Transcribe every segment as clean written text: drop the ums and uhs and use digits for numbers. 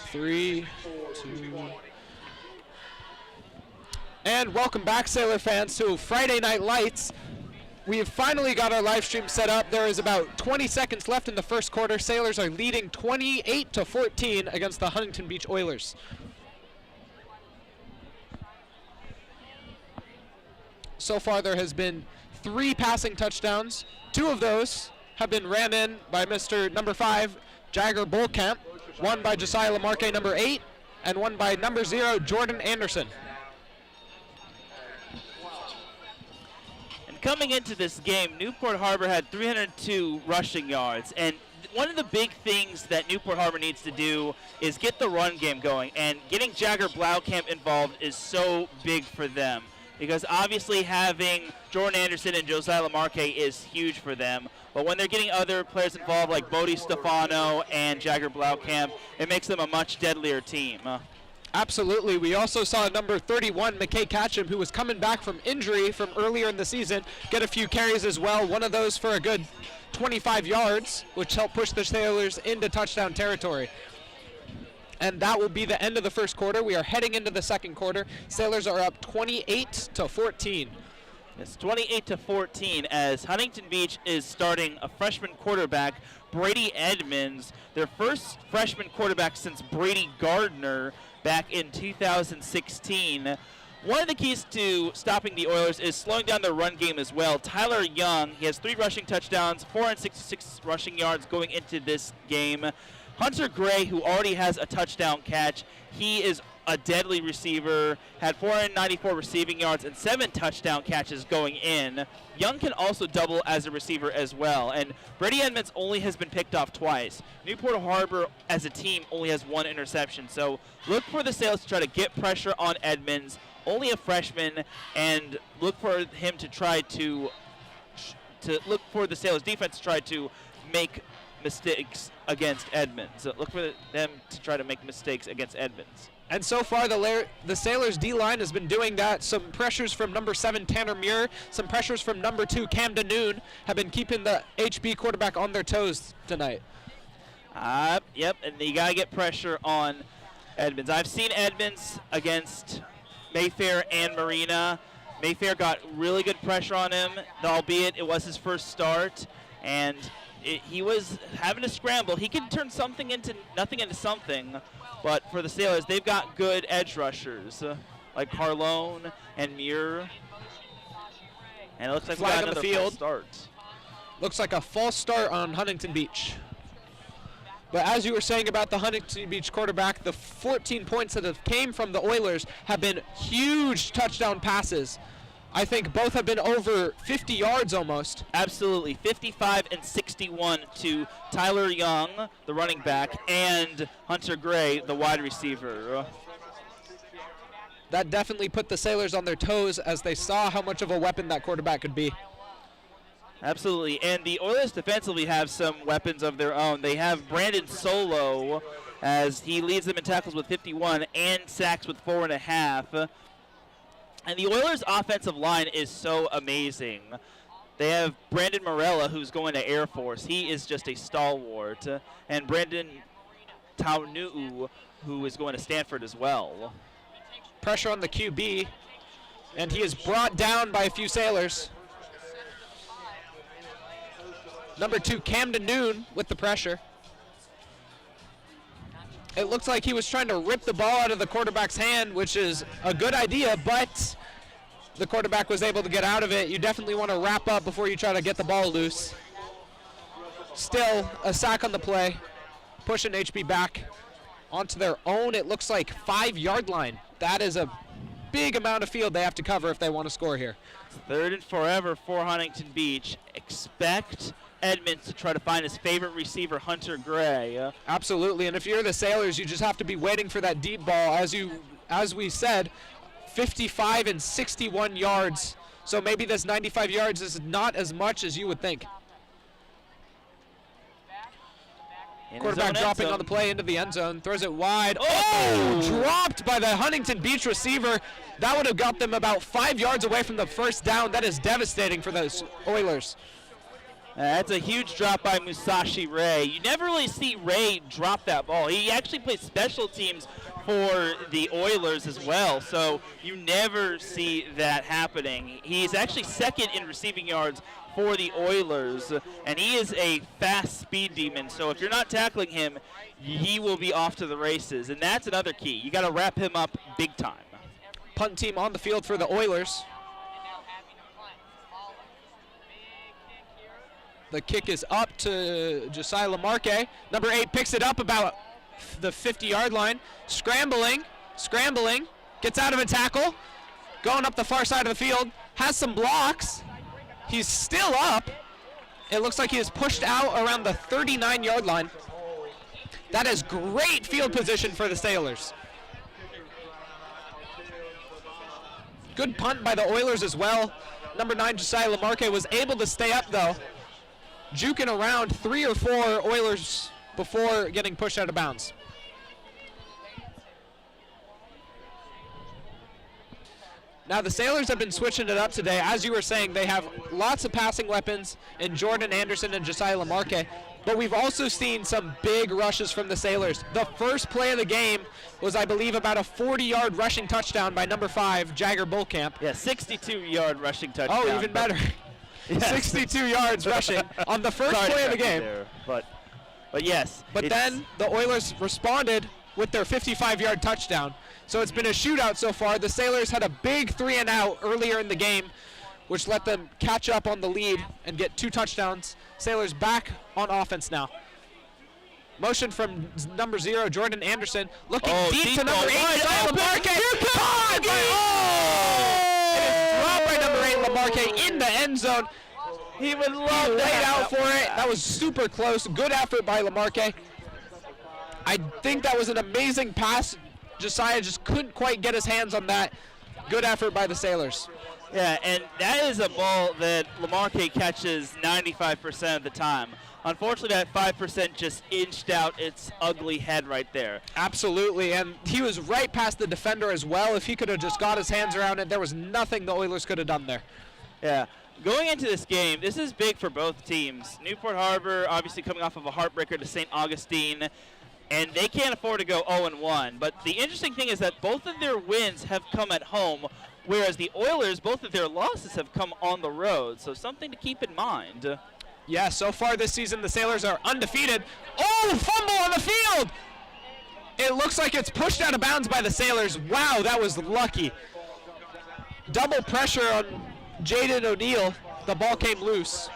3, 2. And welcome back, Sailor fans, to Friday Night Lights. We have finally got our live stream set up. There is about 20 seconds left in the first quarter. Sailors are leading 28-14 against the Huntington Beach Oilers. So far, there has been 3 passing touchdowns. 2 of those have been ran in by Mr. number 5, Jagger Bullcamp. 1 by Josiah Lamarque, number 8, and 1 by number 0, Jordan Anderson. Coming into this game, Newport Harbor had 302 rushing yards, and one of the big things that Newport Harbor needs to do is get the run game going, and getting Jagger Blaukamp involved is so big for them, because obviously having Jordan Anderson and Josiah Lamarque is huge for them, but when they're getting other players involved like Bodie Stefano and Jagger Blaukamp, it makes them a much deadlier team. Absolutely. We also saw number 31, McKay Catcham, who was coming back from injury from earlier in the season, get a few carries as well. One of those for a good 25 yards, which helped push the Sailors into touchdown territory. And that will be the end of the first quarter. We are heading into the second quarter. Sailors are up 28-14. It's 28-14 as Huntington Beach is starting a freshman quarterback, Brady Edmonds, their first freshman quarterback since Brady Gardner back in 2016. One of the keys to stopping the Oilers is slowing down their run game as well. Tyler Young, he has 3 rushing touchdowns, 466 rushing yards going into this game. Hunter Gray, who already has a touchdown catch, he is a deadly receiver, had 494 receiving yards and 7 touchdown catches going in. Young can also double as a receiver as well, and Brady Edmonds only has been picked off twice. Newport Harbor as a team only has 1 interception, so look for the Sailors to try to get pressure on Edmonds, only a freshman, and look for him to try to look for the Sailors defense to try to make mistakes against Edmonds. So look for them to try to make mistakes against Edmonds. And so far, the Sailors' D-line has been doing that. Some pressures from number 7, Tanner Muir. Some pressures from number 2, Camden Noon, have been keeping the HB quarterback on their toes tonight. Yep, and you got to get pressure on Edmonds. I've seen Edmonds against Mayfair and Marina. Mayfair got really good pressure on him, albeit it was his first start, and he was having to scramble. He can turn nothing into something. But for the Sailors, they've got good edge rushers like Carlone and Muir. And it looks like we got another false start. Looks like a false start on Huntington Beach. But as you were saying about the Huntington Beach quarterback, the 14 points that have came from the Oilers have been huge touchdown passes. I think both have been over 50 yards almost. Absolutely. 55 and 61 to Tyler Young, the running back, and Hunter Gray, the wide receiver. That definitely put the Sailors on their toes as they saw how much of a weapon that quarterback could be. Absolutely. And the Oilers defensively have some weapons of their own. They have Brandon Solo as he leads them in tackles with 51 and sacks with 4.5. And the Oilers' offensive line is so amazing. They have Brandon Morella, who's going to Air Force. He is just a stalwart. And Brandon Taunuu, who is going to Stanford as well. Pressure on the QB, and he is brought down by a few Sailors. Number 2, Camden Noon with the pressure. It looks like he was trying to rip the ball out of the quarterback's hand, which is a good idea, but the quarterback was able to get out of it. You definitely want to wrap up before you try to get the ball loose. Still, a sack on the play, pushing HB back onto their own, it looks like 5-yard line. That is a big amount of field they have to cover if they want to score here. 3rd and forever for Huntington Beach. Expect Edmonds to try to find his favorite receiver, Hunter Gray. Absolutely, and if you're the Sailors, you just have to be waiting for that deep ball. As we said, 55 and 61 yards. So maybe this 95 yards is not as much as you would think. Quarterback dropping on the play into the end zone, throws it wide. Oh! Dropped by the Huntington Beach receiver. That would have got them about 5 yards away from the first down. That is devastating for those Oilers. That's a huge drop by Musashi Ray. You never really see Ray drop that ball. He actually plays special teams for the Oilers as well, so you never see that happening. He's actually second in receiving yards for the Oilers, and he is a fast speed demon, so if you're not tackling him, he will be off to the races, and that's another key. You got to wrap him up big time. Punt team on the field for the Oilers. The kick is up to Josiah Lamarque. Number 8 picks it up about the 50-yard line. Scrambling, gets out of a tackle, going up the far side of the field, has some blocks. He's still up. It looks like he is pushed out around the 39-yard line. That is great field position for the Sailors. Good punt by the Oilers as well. Number 9, Josiah Lamarque, was able to stay up, though, juking around 3 or 4 Oilers before getting pushed out of bounds. Now the Sailors have been switching it up today. As you were saying, they have lots of passing weapons in Jordan Anderson and Josiah Lamarque, but we've also seen some big rushes from the Sailors. The first play of the game was, I believe, about a 40-yard rushing touchdown by number 5, Jagger Bullcamp. Yeah, 62-yard rushing touchdown. Oh, even better. Yes. 62 yards rushing on the first play of the game. There, but yes. But then the Oilers responded with their 55-yard touchdown. So it's been a shootout so far. The Sailors had a big 3-and-out earlier in the game, which let them catch up on the lead and get 2 touchdowns. Sailors back on offense now. Motion from number 0, Jordan Anderson, looking deep to number 8, Josiah Lamarque. It is dropped by number 8, Lamarque, in the end zone. He would love laid out for it. That was super close. Good effort by Lamarque. I think that was an amazing pass. Josiah just couldn't quite get his hands on that. Good effort by the Sailors. Yeah, and that is a ball that Lamarque catches 95% of the time. Unfortunately, that 5% just inched out its ugly head right there. Absolutely, and he was right past the defender as well. If he could have just got his hands around it, there was nothing the Oilers could have done there. Yeah. Going into this game, this is big for both teams. Newport Harbor obviously coming off of a heartbreaker to St. Augustine, and they can't afford to go 0-1. But the interesting thing is that both of their wins have come at home, whereas the Oilers, both of their losses have come on the road. So something to keep in mind. Yeah, so far this season, the Sailors are undefeated. Oh, fumble on the field! It looks like it's pushed out of bounds by the Sailors. Wow, that was lucky. Double pressure on Jaden O'Neill. The ball came loose.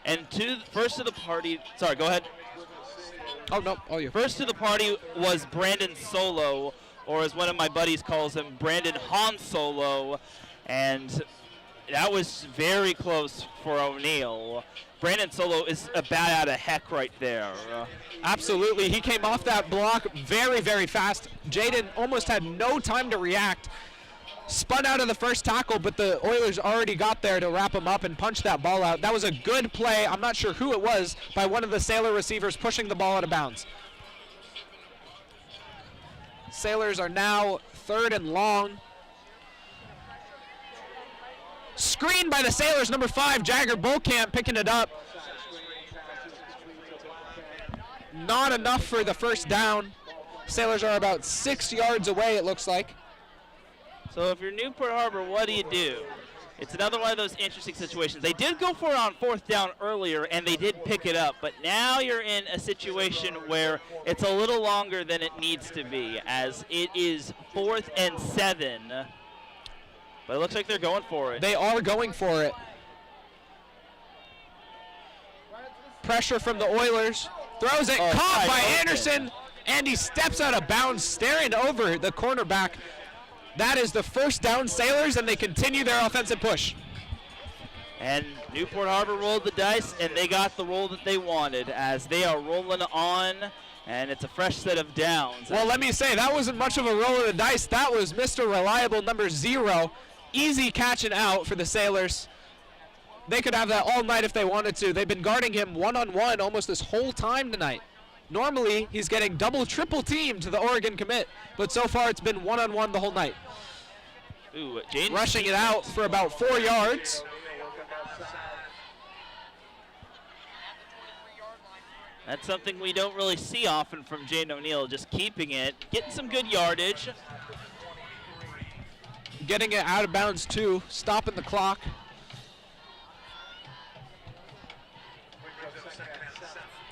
And first to the party, sorry, go ahead. Oh, no, oh, you. First to the party was Brandon Solo, or as one of my buddies calls him, Brandon Han Solo. And that was very close for O'Neill. Brandon Solo is a bat out of heck right there. Absolutely. He came off that block very, very fast. Jaden almost had no time to react. Spun out of the first tackle, but the Oilers already got there to wrap him up and punch that ball out. That was a good play. I'm not sure who it was, by one of the Sailor receivers pushing the ball out of bounds. Sailors are now 3rd and long. Screen by the Sailors, number 5, Jagger Bullcamp picking it up. Not enough for the first down. Sailors are about 6 yards away, it looks like. So if you're Newport Harbor, what do you do? It's another one of those interesting situations. They did go for it on 4th down earlier, and they did pick it up. But now you're in a situation where it's a little longer than it needs to be, as it is 4th and 7. But it looks like they're going for it. They are going for it. Pressure from the Oilers. Throws it, caught by Anderson, and he steps out of bounds, staring over the cornerback. That is the first down, Sailors, and they continue their offensive push. And Newport Harbor rolled the dice, and they got the roll that they wanted, as they are rolling on, and it's a fresh set of downs. Well, let me say, that wasn't much of a roll of the dice. That was Mr. Reliable, number 0. Easy catching out for the Sailors. They could have that all night if they wanted to. They've been guarding him one-on-one almost this whole time tonight. Normally, he's getting double, triple teamed to the Oregon commit, but so far it's been one-on-one the whole night. Ooh, rushing it out for about 4 yards. That's something we don't really see often from Jaden O'Neal, just keeping it, getting some good yardage. Getting it out of bounds too, stopping the clock.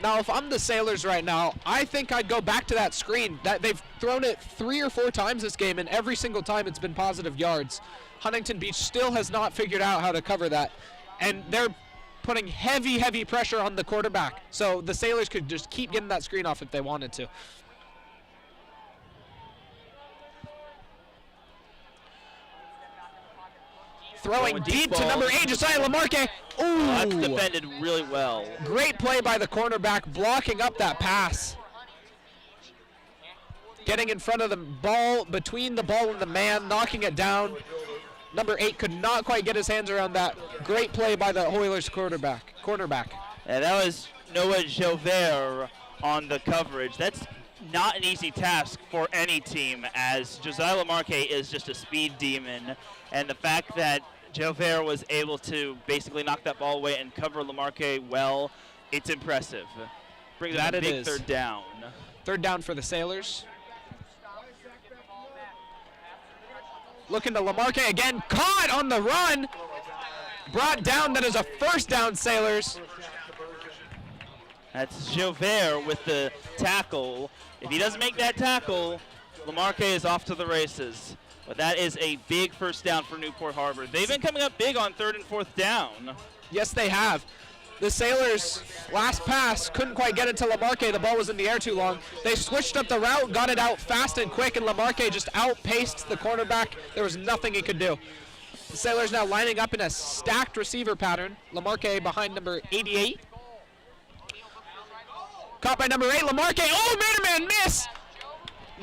Now, if I'm the Sailors right now, I think I'd go back to that screen. They've thrown it 3 or 4 times this game, and every single time it's been positive yards. Huntington Beach still has not figured out how to cover that, and they're putting heavy, heavy pressure on the quarterback. So the Sailors could just keep getting that screen off if they wanted to. Throwing deep to number 8, Josiah Lamarque. Ooh! That's defended really well. Great play by the cornerback, blocking up that pass. Getting in front of the ball, between the ball and the man, knocking it down. Number 8 could not quite get his hands around that. Great play by the Oilers cornerback. And that was Noah Joubert on the coverage. That's not an easy task for any team, as Josiah Lamarque is just a speed demon. And the fact that Joubert was able to basically knock that ball away and cover Lamarque well, it's impressive. Brings up a big third down. Third down for the Sailors. Looking to Lamarque again, caught on the run. Brought down, that is a first down, Sailors. That's Joubert with the tackle. If he doesn't make that tackle, Lamarque is off to the races. But that is a big first down for Newport Harbor. They've been coming up big on 3rd and 4th down. Yes, they have. The Sailors' last pass couldn't quite get it to Lamarque. The ball was in the air too long. They switched up the route, got it out fast and quick, and Lamarque just outpaced the cornerback. There was nothing he could do. The Sailors now lining up in a stacked receiver pattern. Lamarque behind number 88. Caught by number 8, Lamarque. Oh, man-to-man miss.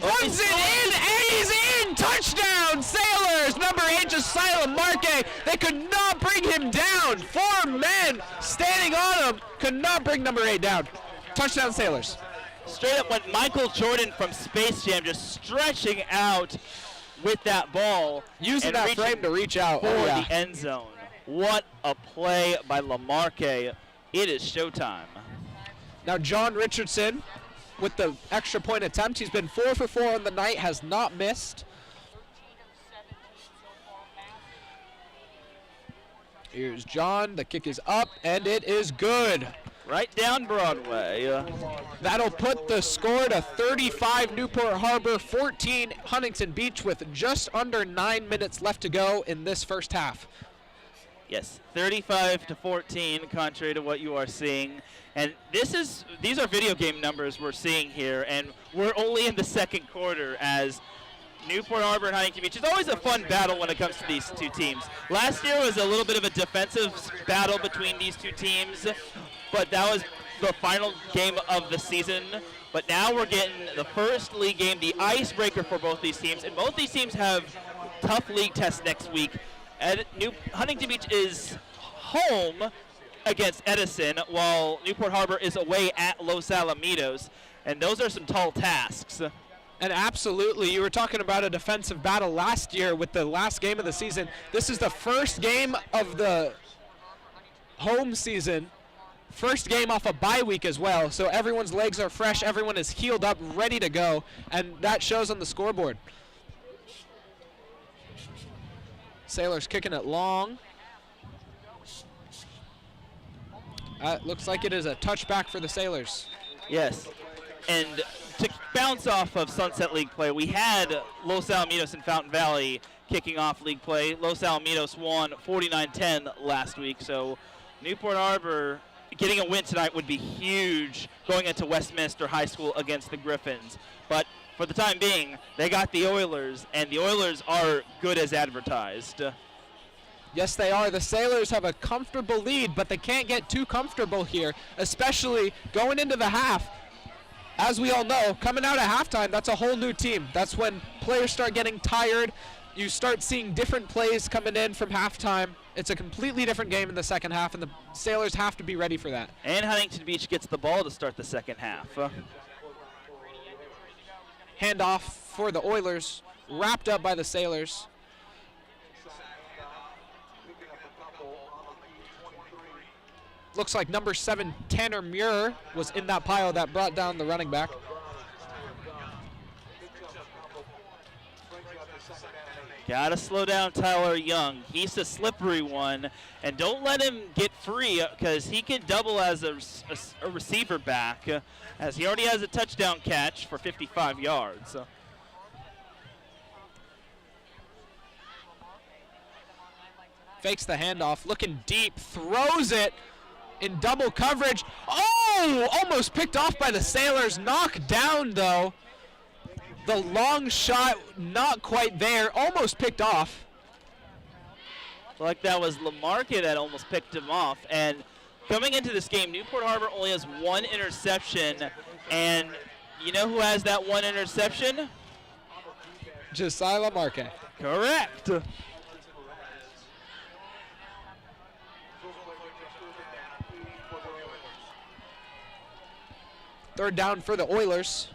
Runs it in, and he's in! Touchdown, Sailors! Number 8, Josiah Lamarque. They could not bring him down. 4 men standing on him could not bring number 8 down. Touchdown, Sailors. Straight up went Michael Jordan from Space Jam, just stretching out with that ball. Using that frame to reach out. For the end zone. What a play by Lamarque. It is showtime. Now John Richardson with the extra point attempt. He's been 4 for 4 on the night, has not missed. Here's John, the kick is up, and it is good. Right down Broadway. That'll put the score to 35 Newport Harbor, 14 Huntington Beach with just under 9 minutes left to go in this first half. Yes, 35-14, contrary to what you are seeing. And these are video game numbers we're seeing here, and we're only in the second quarter as Newport Harbor and Huntington Beach. It's always a fun battle when it comes to these two teams. Last year was a little bit of a defensive battle between these two teams, but that was the final game of the season. But now we're getting the first league game, the icebreaker for both these teams, and both these teams have tough league tests next week. Huntington Beach is home against Edison, while Newport Harbor is away at Los Alamitos, and those are some tall tasks. And absolutely, you were talking about a defensive battle last year with the last game of the season. This is the first game of the home season, first game off a bye week as well, so everyone's legs are fresh, everyone is healed up, ready to go, and that shows on the scoreboard. Sailors kicking it long. Looks like it is a touchback for the Sailors. Yes, and to bounce off of Sunset League play, we had Los Alamitos and Fountain Valley kicking off league play. Los Alamitos won 49-10 last week, so Newport Harbor getting a win tonight would be huge going into Westminster High School against the Griffins. But for the time being, they got the Oilers, and the Oilers are good as advertised. Yes, they are. The Sailors have a comfortable lead, but they can't get too comfortable here, especially going into the half. As we all know, coming out at halftime, that's a whole new team. That's when players start getting tired. You start seeing different plays coming in from halftime. It's a completely different game in the second half, and the Sailors have to be ready for that. And Huntington Beach gets the ball to start the second half. Handoff for the Oilers, wrapped up by the Sailors. Looks like number 7, Tanner Muir, was in that pile that brought down the running back. Gotta slow down Tyler Young. He's a slippery one, and don't let him get free because he can double as a receiver back, as he already has a touchdown catch for 55 yards. Fakes the handoff, looking deep, throws it in double coverage. Oh, almost picked off by the Sailors, knocked down though. The long shot, not quite there, almost picked off. Like that was Lamarca that almost picked him off. And coming into this game, Newport Harbor only has 1 interception. And you know who has that 1 interception? Josiah Lamarca. Correct. Third down for the Oilers.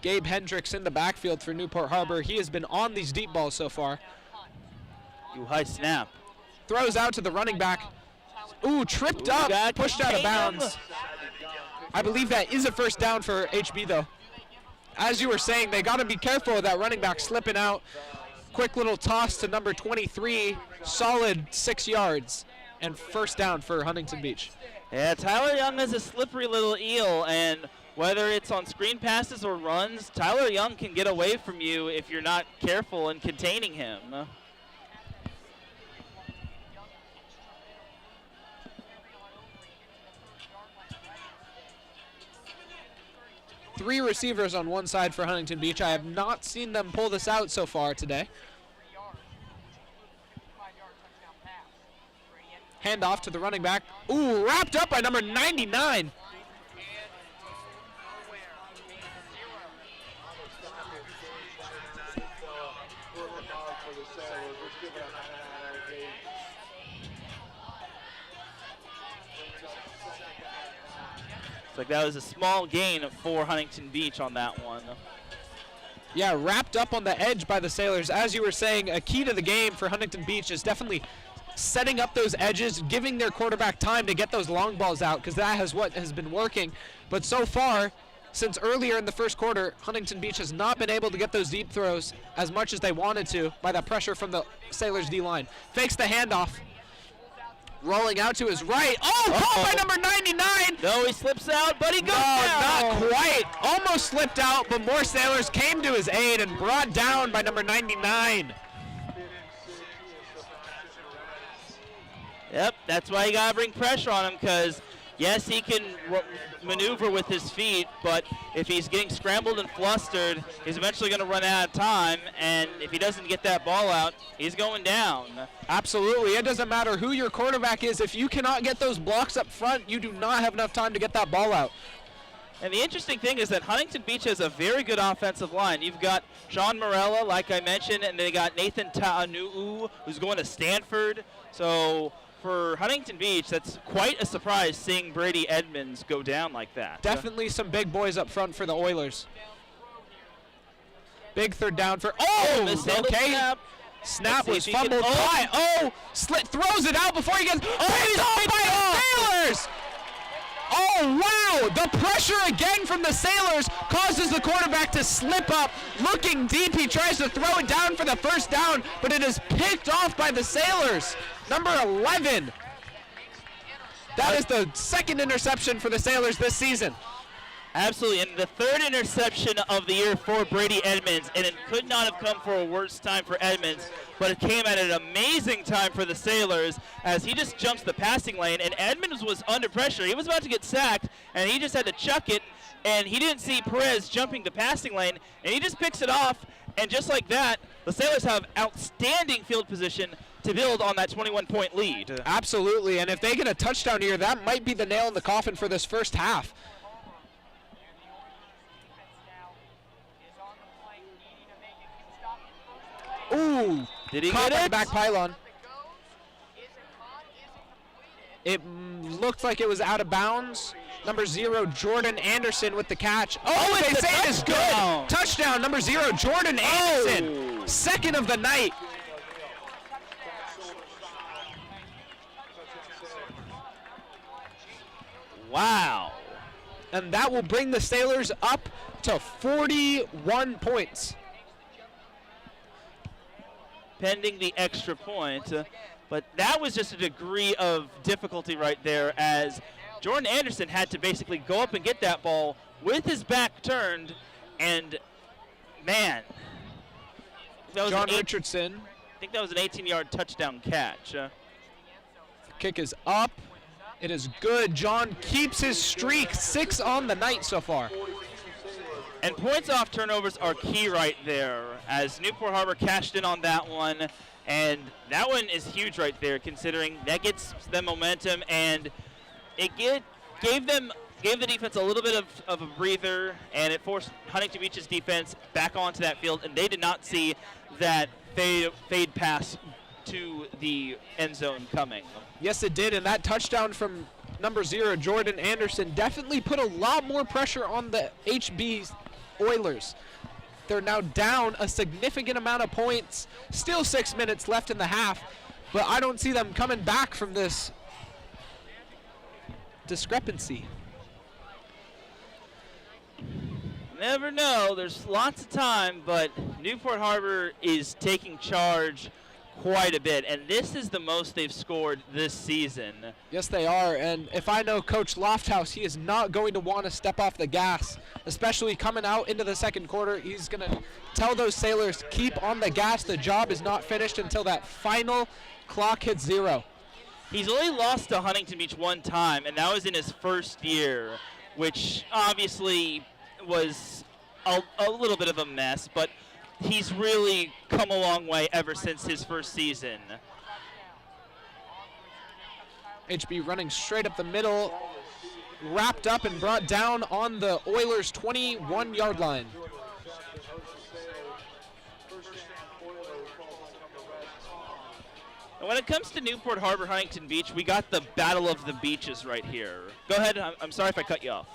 Gabe Hendricks in the backfield for Newport Harbor. He has been on these deep balls so far. Ooh, high snap. Throws out to the running back. Ooh, tripped up, pushed out of bounds. I believe that is a first down for HB though. As you were saying, they got to be careful of that running back slipping out. Quick little toss to number 23, solid 6 yards, and first down for Huntington Beach. Yeah, Tyler Young is a slippery little eel, and whether it's on screen passes or runs, Tyler Young can get away from you if you're not careful in containing him. 3 receivers on one side for Huntington Beach. I have not seen them pull this out so far today. Hand off to the running back. Ooh, wrapped up by number 99. Like that was a small gain for Huntington Beach on that one. Yeah, wrapped up on the edge by the Sailors. As you were saying, a key to the game for Huntington Beach is definitely setting up those edges, giving their quarterback time to get those long balls out, because that is what has been working. But so far, since earlier in the first quarter, Huntington Beach has not been able to get those deep throws as much as they wanted to by that pressure from the Sailors D-line. Fakes the handoff. Rolling out to his right. Oh, caught by number 99. No, he slips out, but he goes down. Not quite. Almost slipped out, but more Sailors came to his aid and brought down by number 99. Yep, that's why you got to bring pressure on him, because, yes, he can maneuver with his feet, but if he's getting scrambled and flustered, he's eventually going to run out of time, and if he doesn't get that ball out, he's going down. Absolutely. It doesn't matter who your quarterback is. If you cannot get those blocks up front, you do not have enough time to get that ball out. And the interesting thing is that Huntington Beach has a very good offensive line. You've got Sean Morella, like I mentioned, and they got Nathan Ta'anu'u, who's going to Stanford. So for Huntington Beach, that's quite a surprise seeing Brady Edmonds go down like that. Definitely some big boys up front for the Oilers. Big third down for, oh, okay. Snap was fumbled by, throws it out before he gets, picked off by the Sailors! Oh, wow! The pressure again from the Sailors causes the quarterback to slip up. Looking deep, he tries to throw it down for the first down, but it is picked off by the Sailors. Number 11. That is the second interception for the Sailors this season. Absolutely, and the third interception of the year for Brady Edmonds, and it could not have come for a worse time for Edmonds, but it came at an amazing time for the Sailors as he just jumps the passing lane, and Edmonds was under pressure. He was about to get sacked, and he just had to chuck it, and he didn't see Perez jumping the passing lane, and he just picks it off, and just like that, the Sailors have outstanding field position to build on that 21-point lead. Absolutely, and if they get a touchdown here, that might be the nail in the coffin for this first half. Ooh, did he caught get by it? The back pylon. It looked like it was out of bounds. Number 0, Jordan Anderson with the catch. Oh, they say it is good. Touchdown. touchdown, number 0, Jordan Anderson. Oh. Second of the night. Wow. And that will bring the Sailors up to 41 points. Pending the extra point. But that was just a degree of difficulty right there, as Jordan Anderson had to basically go up and get that ball with his back turned, and man, that was John Richardson. I think that was an 18-yard touchdown catch. Kick is up. It is good. John keeps his streak, 6 on the night so far. And points off turnovers are key right there, as Newport Harbor cashed in on that one, and that one is huge right there, considering that gets them momentum, and it gave the defense a little bit of a breather, and it forced Huntington Beach's defense back onto that field, and they did not see that fade pass to the end zone coming. Yes, it did, and that touchdown from number 0, Jordan Anderson, definitely put a lot more pressure on the HB Oilers. They're now down a significant amount of points, still 6 minutes left in the half, but I don't see them coming back from this discrepancy. Never know, there's lots of time, but Newport Harbor is taking charge quite a bit, and this is the most they've scored this season. Yes, they are, and if I know Coach Lofthouse, he is not going to want to step off the gas, especially coming out into the second quarter. He's going to tell those Sailors, keep on the gas. The job is not finished until that final clock hits 0. He's only lost to Huntington Beach one time, and that was in his first year, which obviously was a little bit of a mess, but he's really come a long way ever since his first season. HB running straight up the middle, wrapped up and brought down on the Oilers' 21-yard line. And when it comes to Newport Harbor, Huntington Beach, we got the Battle of the Beaches right here. Go ahead, I'm sorry if I cut you off.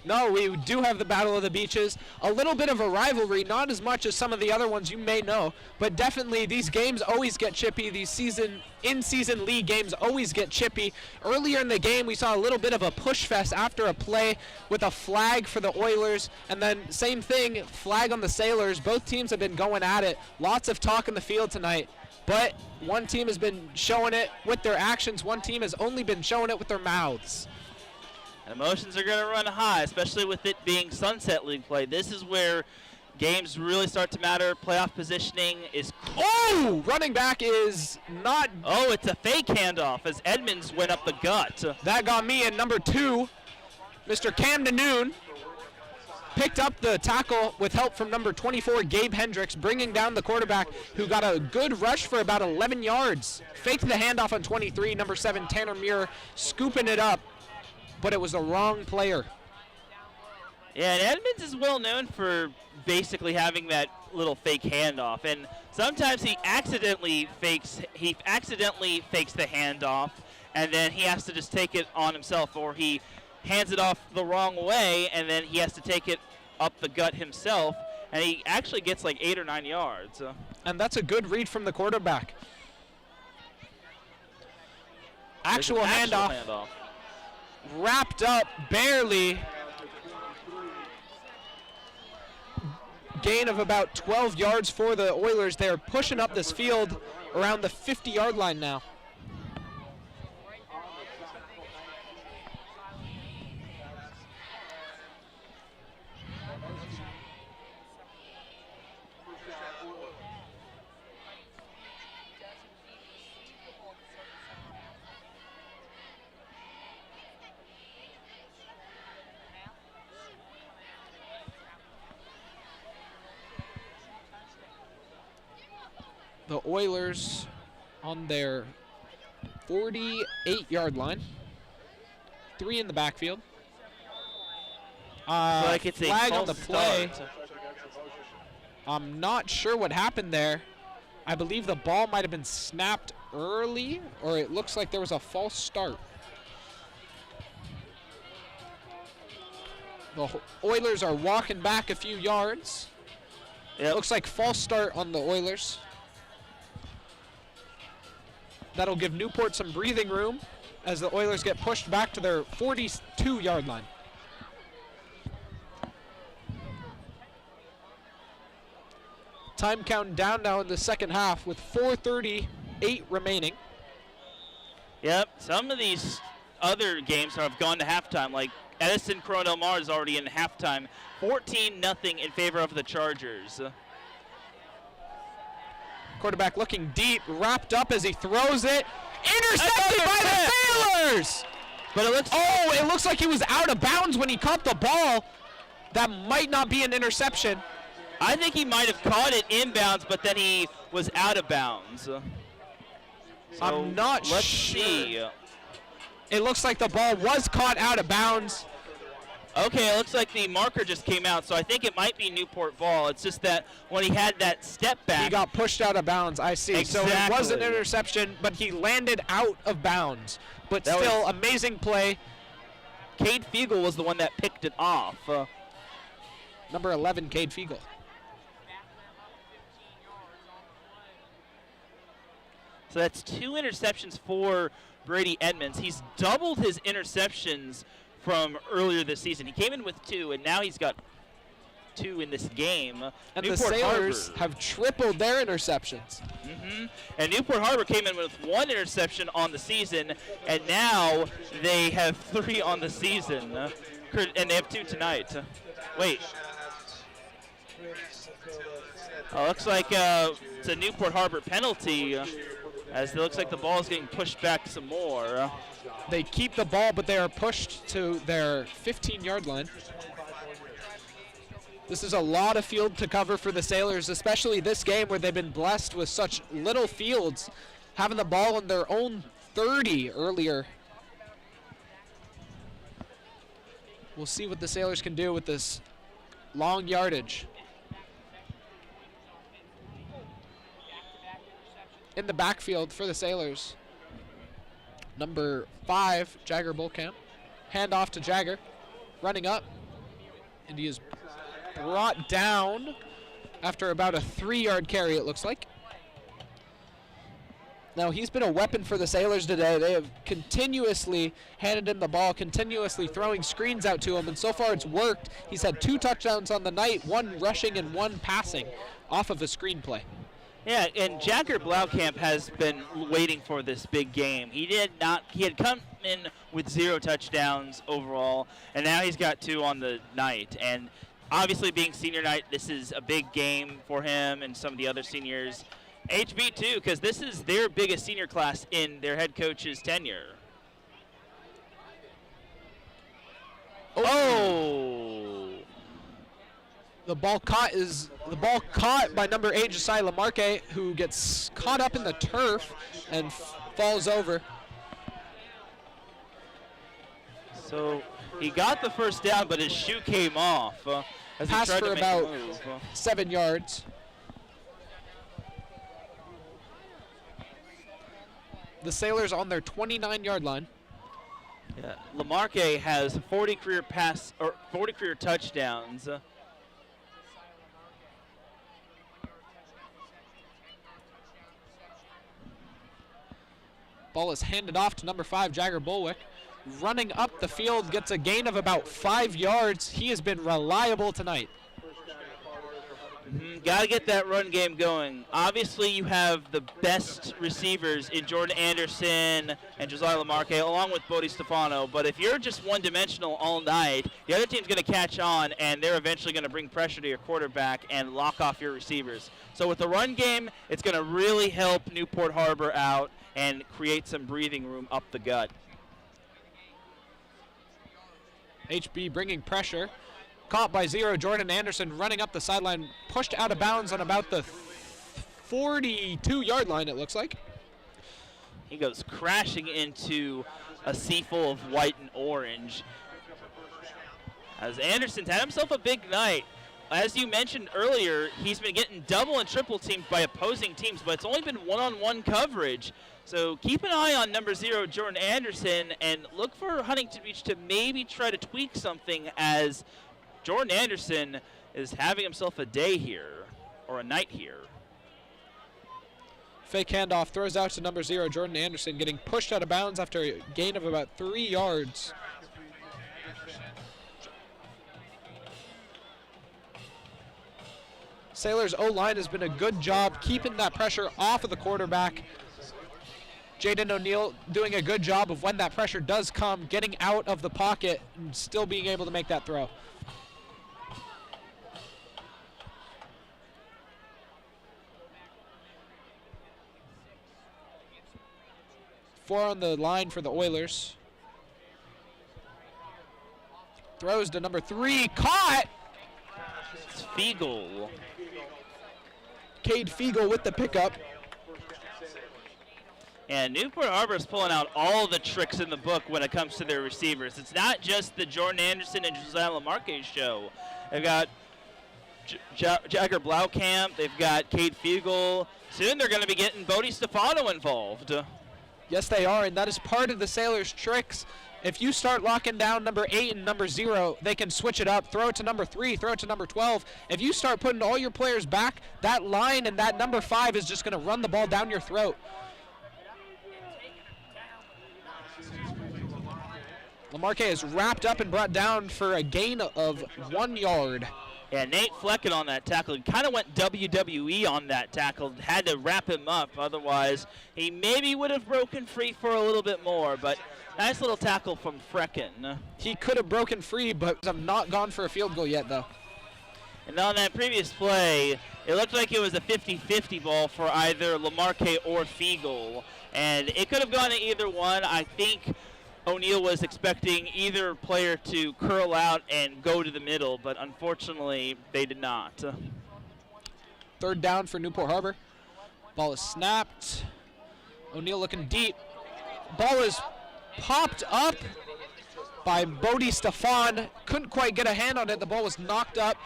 No, we do have the Battle of the Beaches. A little bit of a rivalry, not as much as some of the other ones you may know, but definitely these games always get chippy. These in-season league games always get chippy. Earlier in the game, we saw a little bit of a push fest after a play with a flag for the Oilers, and then same thing, flag on the Sailors. Both teams have been going at it. Lots of talk in the field tonight, but one team has been showing it with their actions. One team has only been showing it with their mouths. Emotions are going to run high, especially with it being Sunset League play. This is where games really start to matter. Playoff positioning is... Oh! Running back is not... Oh, it's a fake handoff as Edmonds went up the gut. That got me in number 2. Mr. Camden Noon picked up the tackle with help from number 24, Gabe Hendricks, bringing down the quarterback, who got a good rush for about 11 yards. Faked the handoff on 23, number 7, Tanner Muir, scooping it up. But it was the wrong player. Yeah, and Edmonds is well known for basically having that little fake handoff, and sometimes he accidentally fakes the handoff, and then he has to just take it on himself, or he hands it off the wrong way, and then he has to take it up the gut himself, and he actually gets like 8 or 9 yards. And that's a good read from the quarterback. Actual handoff. Wrapped up barely. Gain of about 12 yards for the Oilers. They're pushing up this field around the 50-yard line now. The Oilers on their 48-yard line. 3 in the backfield. Like it's flag a on the false play. start. I'm not sure what happened there. I believe the ball might have been snapped early, or it looks like there was a false start. The Oilers are walking back a few yards. Yep. Looks like false start on the Oilers. That'll give Newport some breathing room as the Oilers get pushed back to their 42-yard line. Time counting down now in the second half with 4:38 remaining. Yep, some of these other games have gone to halftime, like Edison Corona Del Mar is already in halftime. 14-0 in favor of the Chargers. Quarterback looking deep, wrapped up as he throws it. Intercepted by the Sailors! But it looks like he was out of bounds when he caught the ball. That might not be an interception. I think he might have caught it inbounds, but then he was out of bounds. So I'm not let's sure. see. It looks like the ball was caught out of bounds. Okay, it looks like the marker just came out, so I think it might be Newport ball. It's just that when he had that step back. He got pushed out of bounds, I see. Exactly. So it was an interception, but he landed out of bounds. But That still, was- amazing play. Cade Fiegel was the one that picked it off. Number 11, Cade Fiegel. So that's 2 interceptions for Brady Edmonds. He's doubled his interceptions from earlier this season. He came in with 2, and now he's got 2 in this game. And Newport the Sailors Harbor. have tripled their interceptions. And Newport Harbor came in with 1 interception on the season, and now they have 3 on the season. And they have 2 tonight. Wait. Looks like it's a Newport Harbor penalty, as it looks like the ball is getting pushed back some more. They keep the ball, but they are pushed to their 15-yard line. This is a lot of field to cover for the Sailors, especially this game where they've been blessed with such little fields, having the ball in their own 30 earlier. We'll see what the Sailors can do with this long yardage. In the backfield for the Sailors, number 5, Jagger Bullcamp. Hand off to Jagger, running up, and he is brought down after about a 3-yard carry, it looks like. Now, he's been a weapon for the Sailors today. They have continuously handed him the ball, continuously throwing screens out to him, and so far it's worked. He's had 2 touchdowns on the night, 1 rushing and 1 passing off of a screen play. Yeah, and Jagger Blaukamp has been waiting for this big game. He had come in with 0 touchdowns overall, and now he's got 2 on the night. And obviously being senior night, this is a big game for him and some of the other seniors. HB too, because this is their biggest senior class in their head coach's tenure. Oh! The ball caught by number 8, Josiah Lamarque, who gets caught up in the turf and falls over. So he got the first down, but his shoe came off as he Pass tried for to make about a move. 7 yards. The Sailors on their 29-yard line. Yeah. Lamarque has 40 career touchdowns. Ball is handed off to number 5, Jagger Bulwick. Running up the field, gets a gain of about 5 yards. He has been reliable tonight. Got to get that run game going. Obviously, you have the best receivers in Jordan Anderson and Josiah Lamarque, along with Bodie Stefano. But if you're just one-dimensional all night, the other team's going to catch on, and they're eventually going to bring pressure to your quarterback and lock off your receivers. So with the run game, it's going to really help Newport Harbor out and create some breathing room up the gut. HB bringing pressure. Caught by 0, Jordan Anderson running up the sideline, pushed out of bounds on about the 42-yard line, it looks like. He goes crashing into a sea full of white and orange. As Anderson's had himself a big night. As you mentioned earlier, he's been getting double and triple teamed by opposing teams, but it's only been one-on-one coverage. So keep an eye on number 0, Jordan Anderson, and look for Huntington Beach to maybe try to tweak something, as Jordan Anderson is having himself a day here. or a night here. Fake handoff, throws out to number 0, Jordan Anderson, getting pushed out of bounds after a gain of about 3 yards. Sailors' O-line has been a good job keeping that pressure off of the quarterback. Jaden O'Neill doing a good job of when that pressure does come, getting out of the pocket and still being able to make that throw. Four on the line for the Oilers. Throws to number 3, caught! It's Fiegel. Cade Fiegel with the pickup. And Newport Harbor is pulling out all the tricks in the book when it comes to their receivers. It's not just the Jordan Anderson and Josiah Lamarque show. They've got Jagger Blaukamp. They've got Cade Fiegel. Soon they're going to be getting Bodie Stefano involved. Yes, they are, and that is part of the Sailors' tricks. If you start locking down number 8 and number 0, they can switch it up, throw it to number 3, throw it to number 12. If you start putting all your players back, that line and that number 5 is just going to run the ball down your throat. Lamarque is wrapped up and brought down for a gain of 1 yard. Yeah, Nate Flecken on that tackle. He kind of went WWE on that tackle. Had to wrap him up. Otherwise, he maybe would have broken free for a little bit more. But nice little tackle from Flecken. He could have broken free, but have not gone for a field goal yet, though. And on that previous play, it looked like it was a 50-50 ball for either Lamarque or Fiegel. And it could have gone to either one. I think O'Neill was expecting either player to curl out and go to the middle, but unfortunately they did not. Third down for Newport Harbor. Ball is snapped. O'Neill looking deep. Ball is popped up by Bodie Stefan. Couldn't quite get a hand on it. The ball was knocked up.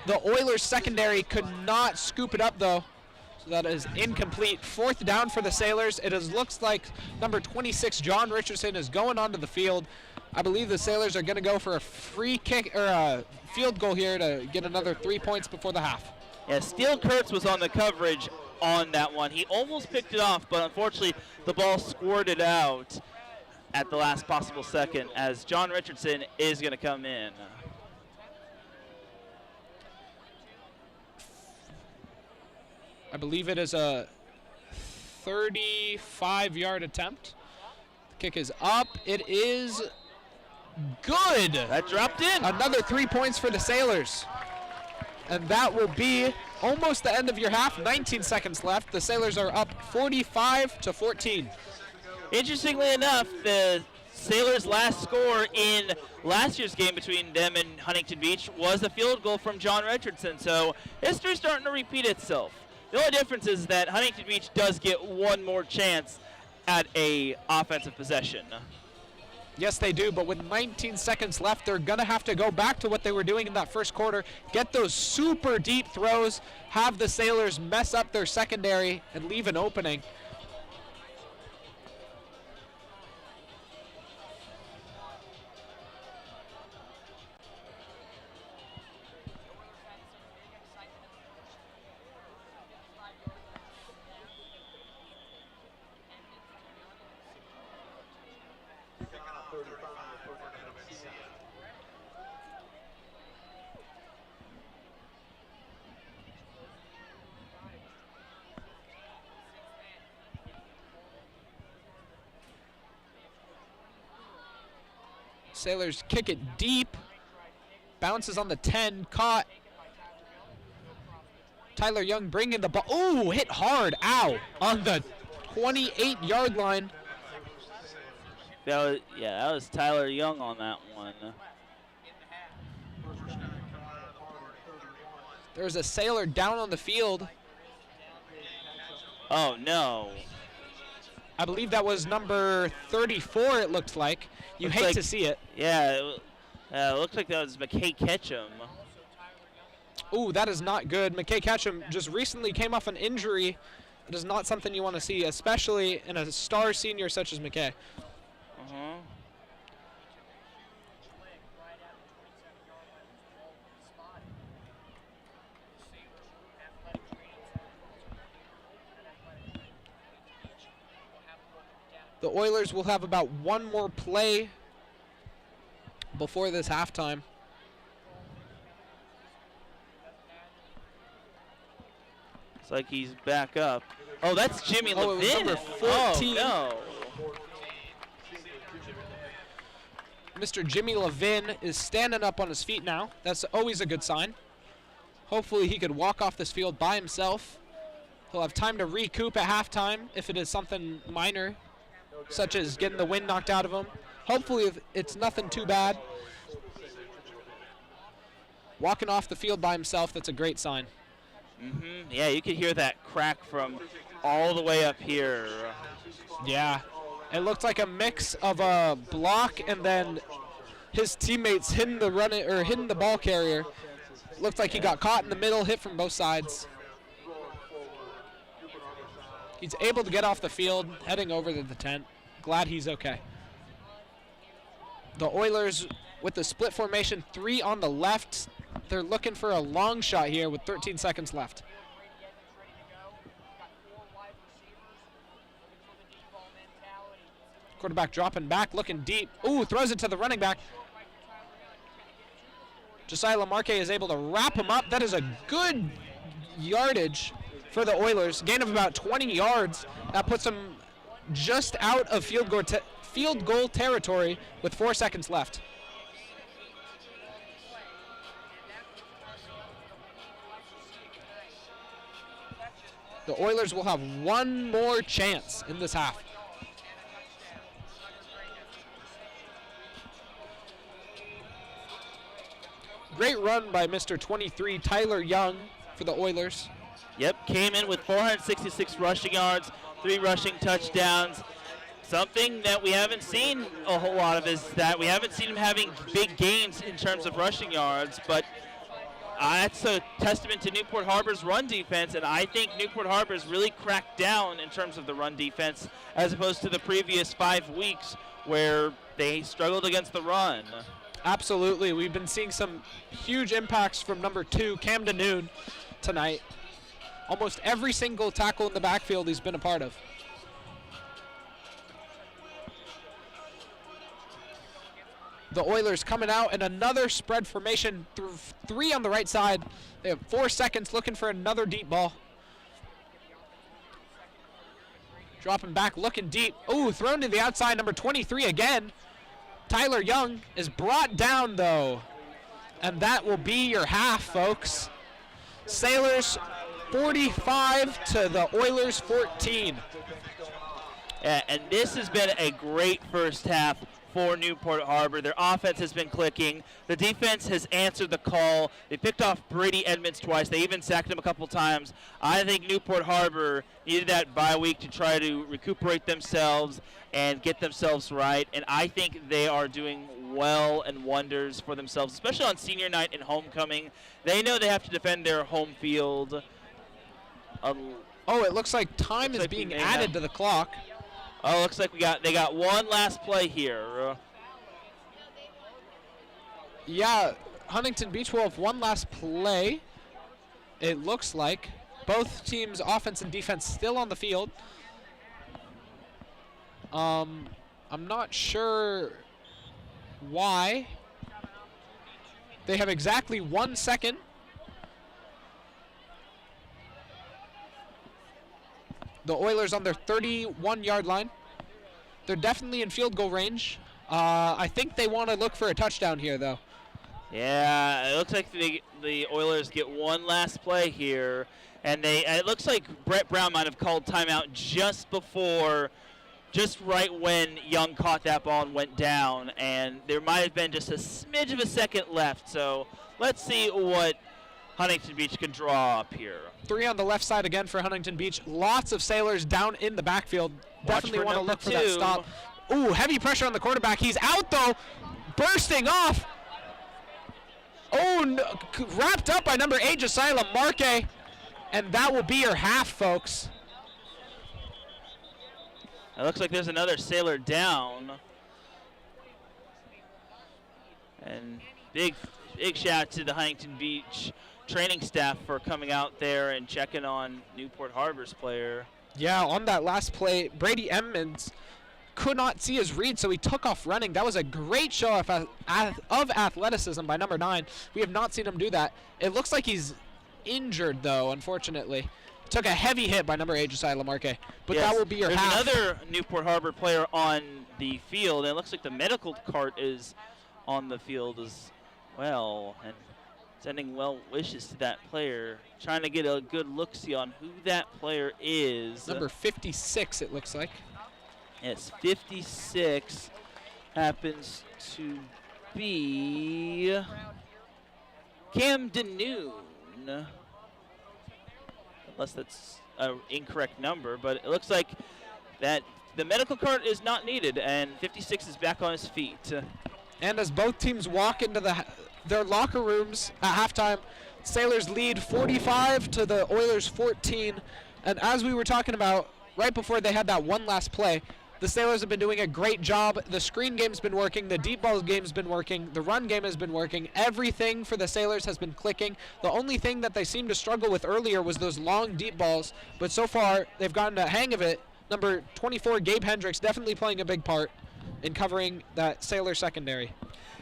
The Oilers secondary could not scoop it up, though. That is incomplete. Fourth down for the Sailors. It looks like number 26, John Richardson, is going onto the field. I believe the Sailors are going to go for a free kick or a field goal here to get another 3 points before the half. Yeah, Steele Kurtz was on the coverage on that one. He almost picked it off, but unfortunately the ball squirted out at the last possible second as John Richardson is going to come in. I believe it is a 35-yard attempt. The kick is up. It is good. That dropped in. Another 3 points for the Sailors. And that will be almost the end of your half. 19 seconds left. The Sailors are up 45-14. Interestingly enough, the Sailors' last score in last year's game between them and Huntington Beach was a field goal from John Richardson. So history's starting to repeat itself. The only difference is that Huntington Beach does get one more chance at a offensive possession. Yes, they do, but with 19 seconds left, they're going to have to go back to what they were doing in that first quarter, get those super deep throws, have the Sailors mess up their secondary, and leave an opening. Sailors kick it deep. Bounces on the 10. Caught. Tyler Young bringing the ball. Oh, hit hard. Ow. On the 28-yard line. That was Tyler Young on that one. There's a Sailor down on the field. Oh, no. I believe that was number 34, it looked like. You hate to see it. Yeah, it looked like that was McKay Ketchum. Ooh, that is not good. McKay Ketchum just recently came off an injury. It is not something you want to see, especially in a star senior such as McKay. The Oilers will have about one more play before this halftime. It's like he's back up. Oh, that's Jimmy Levin. Number 14. Oh, no. Mr. Jimmy Levin is standing up on his feet now. That's always a good sign. Hopefully he could walk off this field by himself. He'll have time to recoup at halftime if it is something minor, such as getting the wind knocked out of him. Hopefully if it's nothing too bad. Walking off the field by himself, that's a great sign. Yeah, you can hear that crack from all the way up here. Yeah, it looked like a mix of a block and then his teammates hitting the ball carrier. Looked like he got caught in the middle, hit from both sides. He's able to get off the field, heading over to the tent. Glad he's okay. The Oilers with the split formation, 3 on the left. They're looking for a long shot here with 13 seconds left. Quarterback dropping back, looking deep. Ooh, throws it to the running back. Josiah Lamarque is able to wrap him up. That is a good yardage for the Oilers. Gain of about 20 yards. That puts them just out of field goal territory with 4 seconds left. The Oilers will have one more chance in this half. Great run by Mr. 23, Tyler Young, for the Oilers. Yep, came in with 466 rushing yards, 3 rushing touchdowns. Something that we haven't seen a whole lot of is that we haven't seen him having big gains in terms of rushing yards, but that's a testament to Newport Harbor's run defense, and I think Newport Harbor's really cracked down in terms of the run defense as opposed to the previous 5 weeks where they struggled against the run. Absolutely. We've been seeing some huge impacts from number 2, Camden Noon, tonight. Almost every single tackle in the backfield he's been a part of. The Oilers coming out in another spread formation, 3 on the right side. They have 4 seconds looking for another deep ball. Dropping back, looking deep. Ooh, thrown to the outside, number 23 again. Tyler Young is brought down, though. And that will be your half, folks. Sailors 45 to the Oilers 14. Yeah, and this has been a great first half for Newport Harbor. Their offense has been clicking. The defense has answered the call. They picked off Brady Edmonds twice. They even sacked him a couple times. I think Newport Harbor needed that bye week to try to recuperate themselves and get themselves right. And I think they are doing well and wonders for themselves, especially on senior night and homecoming. They know they have to defend their home field. Oh, it looks like time is being added to the clock. Oh, looks like they got one last play here. Yeah, Huntington Beach will have one last play. It looks like both teams' offense and defense still on the field. I'm not sure why. They have exactly 1 second. The Oilers on their 31-yard line. They're definitely in field goal range. I think they want to look for a touchdown here, though. Yeah, it looks like the Oilers get one last play here. And it looks like Brett Brown might have called timeout just right when Young caught that ball and went down. And there might have been just a smidge of a second left. So let's see what Huntington Beach can draw up here. 3 on the left side again for Huntington Beach. Lots of Sailors down in the backfield. Definitely want to look for that stop. Ooh, heavy pressure on the quarterback. He's out, though. Bursting off. Oh, no, wrapped up by number 8, Josiah Lamarque. And that will be your half, folks. It looks like there's another Sailor down. And big shout out to the Huntington Beach training staff for coming out there and checking on Newport Harbor's player. Yeah, on that last play, Brady Edmonds could not see his read, so he took off running. That was a great show of athleticism by number 9. We have not seen him do that. It looks like he's injured, though, unfortunately. Took a heavy hit by number 8, Josiah Lamarque. But yes, that will be your there's half. Another Newport Harbor player on the field, and it looks like the medical cart is on the field as well. And sending well wishes to that player, trying to get a good look-see on who that player is. Number 56, it looks like. Yes, 56 happens to be Cam Danoon. Unless that's an incorrect number, but it looks like that the medical cart is not needed, and 56 is back on his feet. And as both teams walk into their locker rooms at halftime, Sailors lead 45 to the Oilers 14. And as we were talking about right before they had that one last play, the Sailors have been doing a great job. The screen game's been working. The deep ball game's been working. The run game has been working. Everything for the Sailors has been clicking. The only thing that they seemed to struggle with earlier was those long deep balls. But so far, they've gotten a hang of it. Number 24, Gabe Hendricks, definitely playing a big part in covering that Sailor secondary.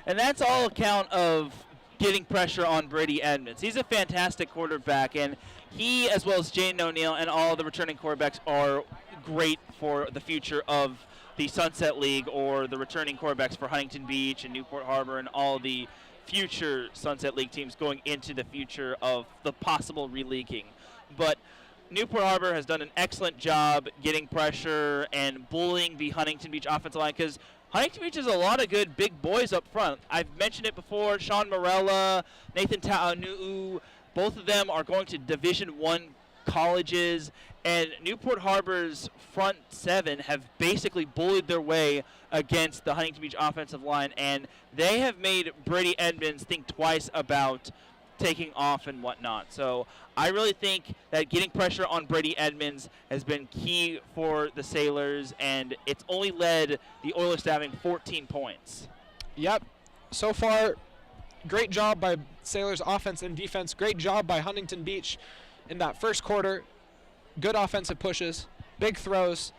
And that's all account of getting pressure on Brady Edmonds. He's a fantastic quarterback, and he, as well as Jaden O'Neill and all the returning quarterbacks, are great for the future of the Sunset League, or the returning quarterbacks for Huntington Beach and Newport Harbor and all the future Sunset League teams going into the future of the possible releaguing. But Newport Harbor has done an excellent job getting pressure and bullying the Huntington Beach offensive line, because Huntington Beach has a lot of good big boys up front. I've mentioned it before, Sean Morella, Nathan Ta'anu'u, both of them are going to Division I colleges, and Newport Harbor's front seven have basically bullied their way against the Huntington Beach offensive line, and they have made Brady Edmonds think twice about taking off and whatnot. So I really think that getting pressure on Brady Edmonds has been key for the Sailors, and it's only led the Oilers to having 14 points. Yep. So far, great job by Sailors offense and defense. Great job by Huntington Beach in that first quarter. Good offensive pushes, big throws.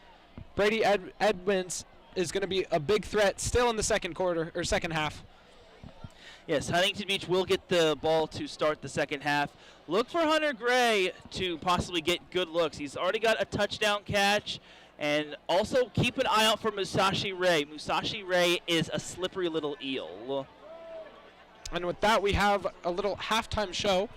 Brady Edmonds is going to be a big threat still in the second quarter or second half. Yes, Huntington Beach will get the ball to start the second half. Look for Hunter Gray to possibly get good looks. He's already got a touchdown catch. And also keep an eye out for Musashi Ray. Musashi Ray is a slippery little eel. And with that, we have a little halftime show.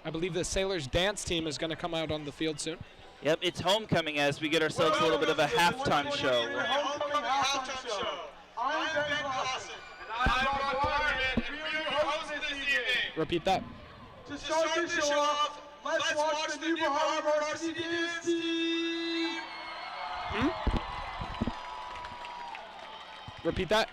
I believe the Sailors dance team is going to come out on the field soon. Yep, it's homecoming as we get ourselves a little bit of a halftime show. Homecoming halftime show. I'm Ben Clausen. And I'm Rob Barnett, and we are your hosts this evening. Repeat that. To start the show off, let's watch the Newport Harbor varsity dance team. Repeat that.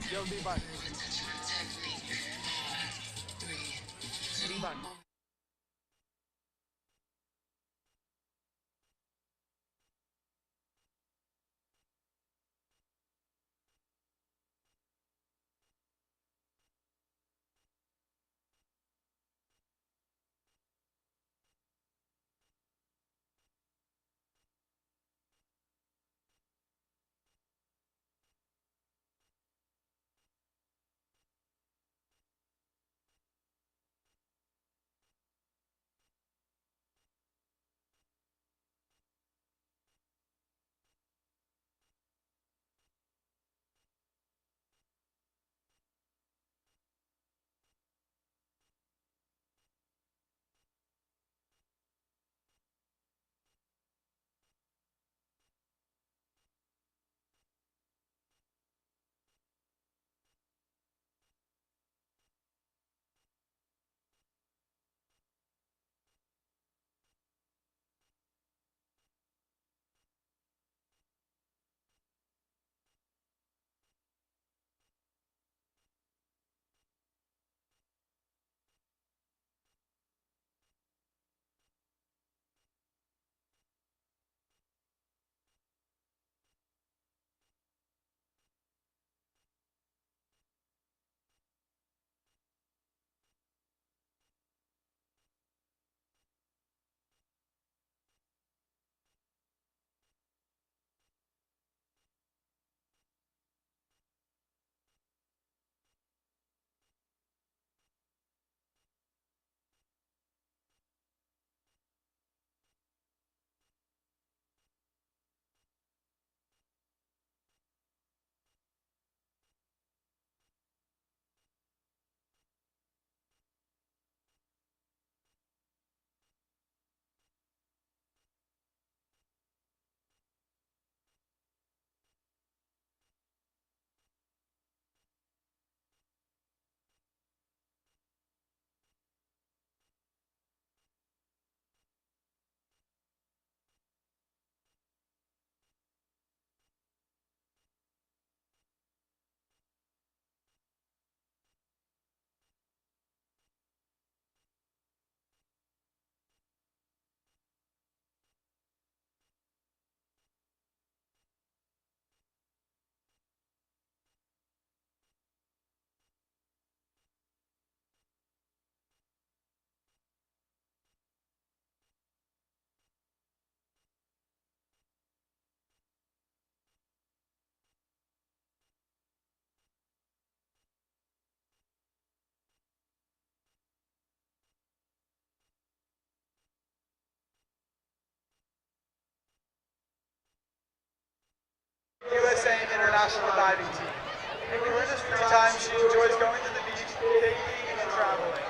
Yo, D-Bun. D-Bun. USA International Diving Team. And during this free time, she enjoys going to the beach, taking, and traveling.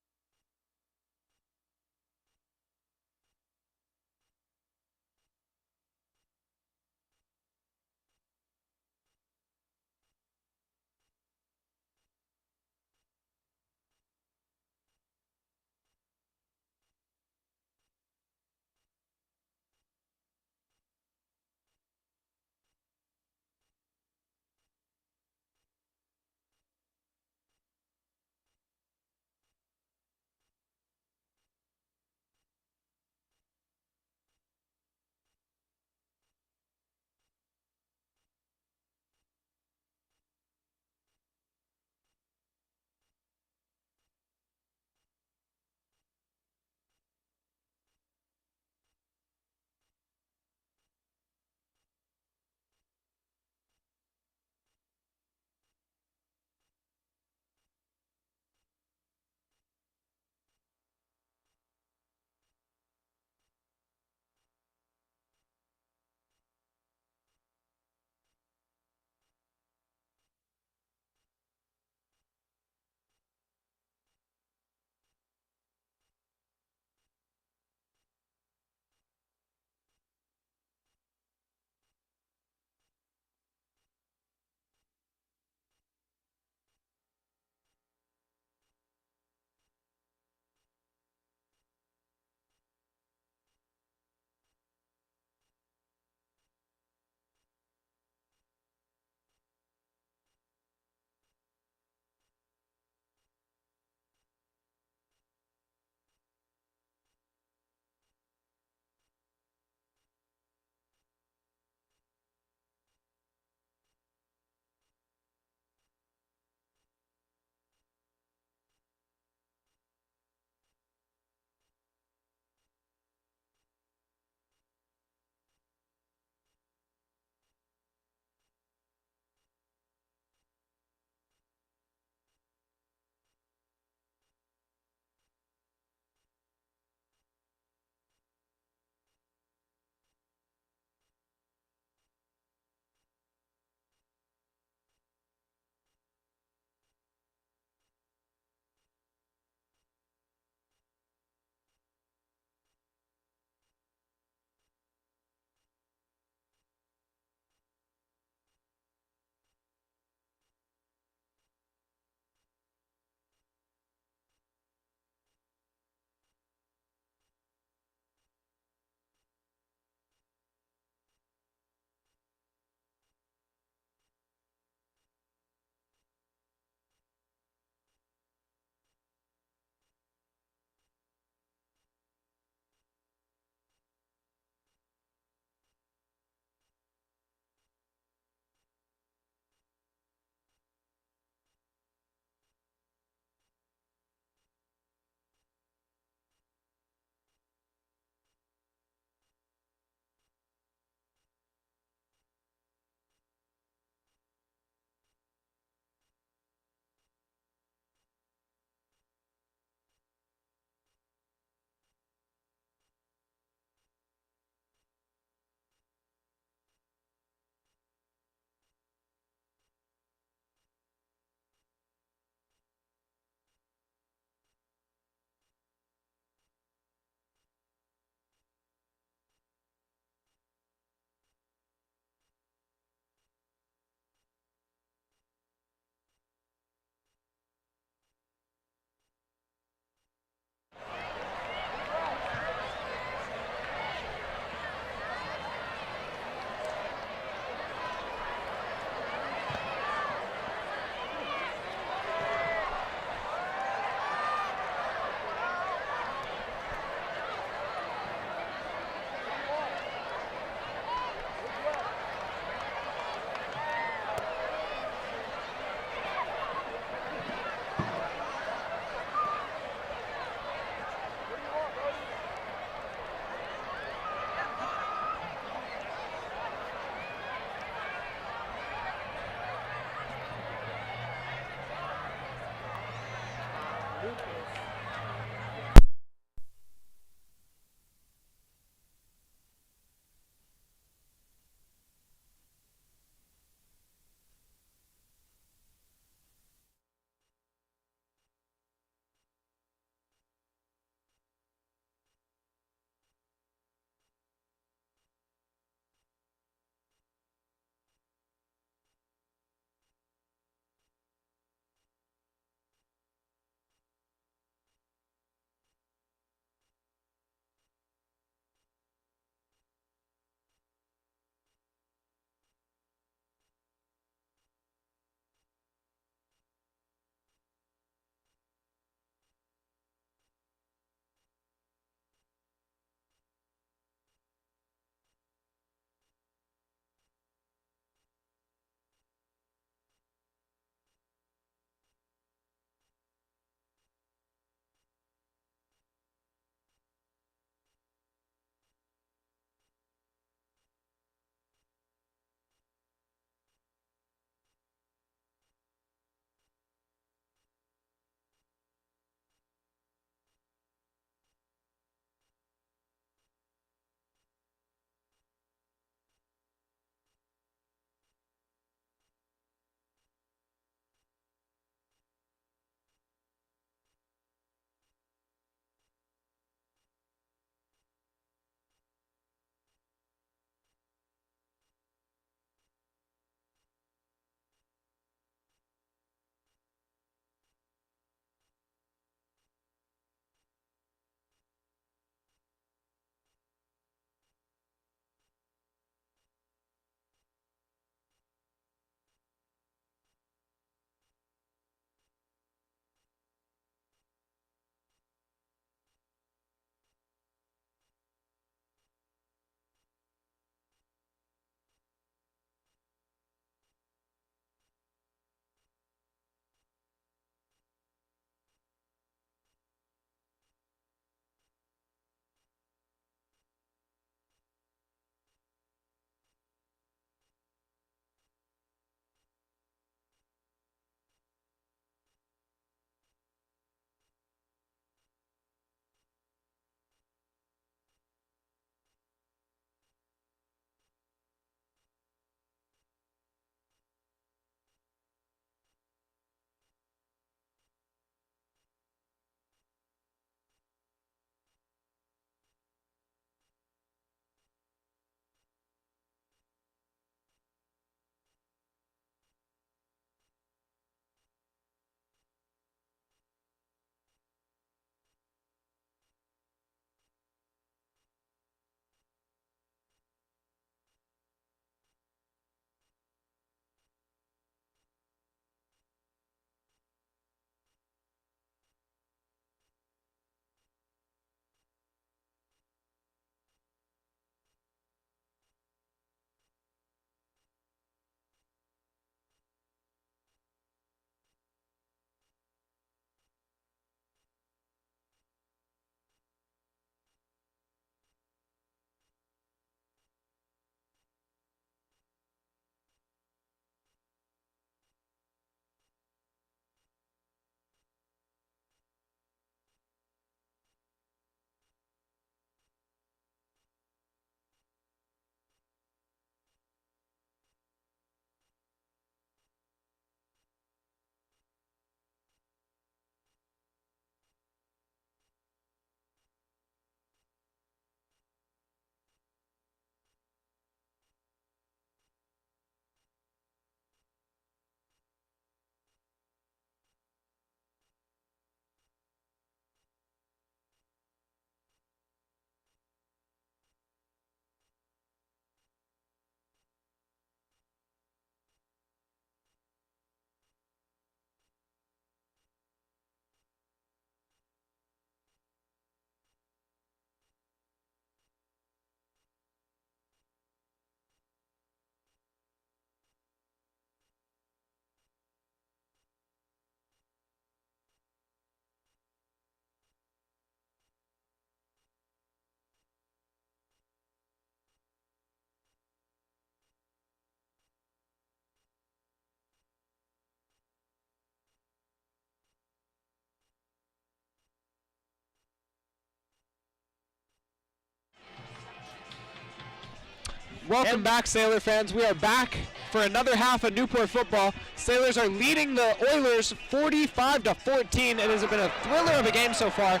Welcome back, Sailor fans. We are back for another half of Newport football. Sailors are leading the Oilers 45-14. It has been a thriller of a game so far.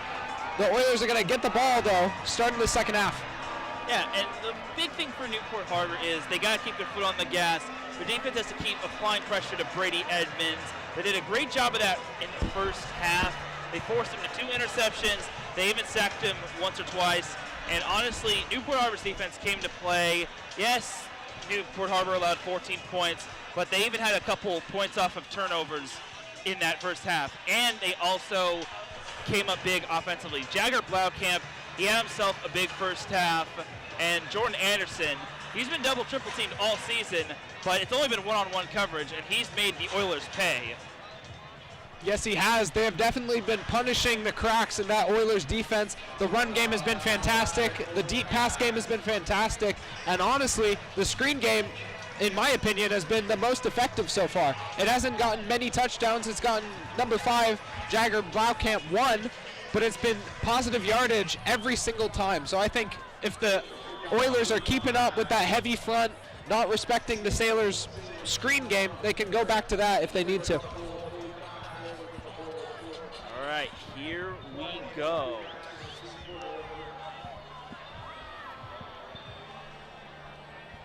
The Oilers are going to get the ball, though, starting the second half. Yeah, and the big thing for Newport Harbor is they got to keep their foot on the gas. The defense has to keep applying pressure to Brady Edmonds. They did a great job of that in the first half. They forced him to 2 interceptions. They even sacked him once or twice. And honestly, Newport Harbor's defense came to play. Yes, Newport Harbor allowed 14 points, but they even had a couple points off of turnovers in that first half. And they also came up big offensively. Jagger Blaukamp, he had himself a big first half. And Jordan Anderson, he's been triple teamed all season, but it's only been one-on-one coverage, and he's made the Oilers pay. Yes, he has. They have definitely been punishing the cracks in that Oilers defense. The run game has been fantastic. The deep pass game has been fantastic. And honestly, the screen game, in my opinion, has been the most effective so far. It hasn't gotten many touchdowns. It's gotten number 5, Jagger Blaukamp, 1, but it's been positive yardage every single time. So I think if the Oilers are keeping up with that heavy front, not respecting the Sailors' screen game, they can go back to that if they need to. All right, here we go.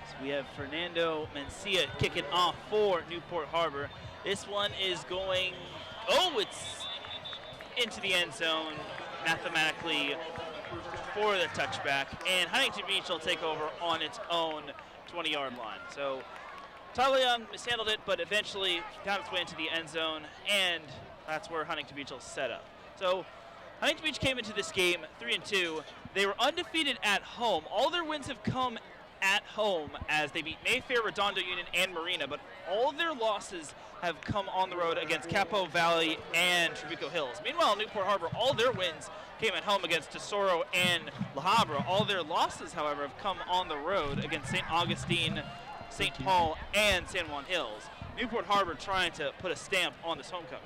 So we have Fernando Mencia kicking off for Newport Harbor. This one is going, it's into the end zone mathematically for the touchback. And Huntington Beach will take over on its own 20-yard line. So Tyler Young mishandled it, but eventually found its way into the end zone, and that's where Huntington Beach will set up. So Huntington Beach came into this game 3-2. They were undefeated at home. All their wins have come at home as they beat Mayfair, Redondo Union, and Marina, but all of their losses have come on the road against Capo Valley and Trabuco Hills. Meanwhile, Newport Harbor, all their wins came at home against Tesoro and La Habra. All their losses, however, have come on the road against St. Augustine, St. Paul, and San Juan Hills. Newport Harbor trying to put a stamp on this homecoming.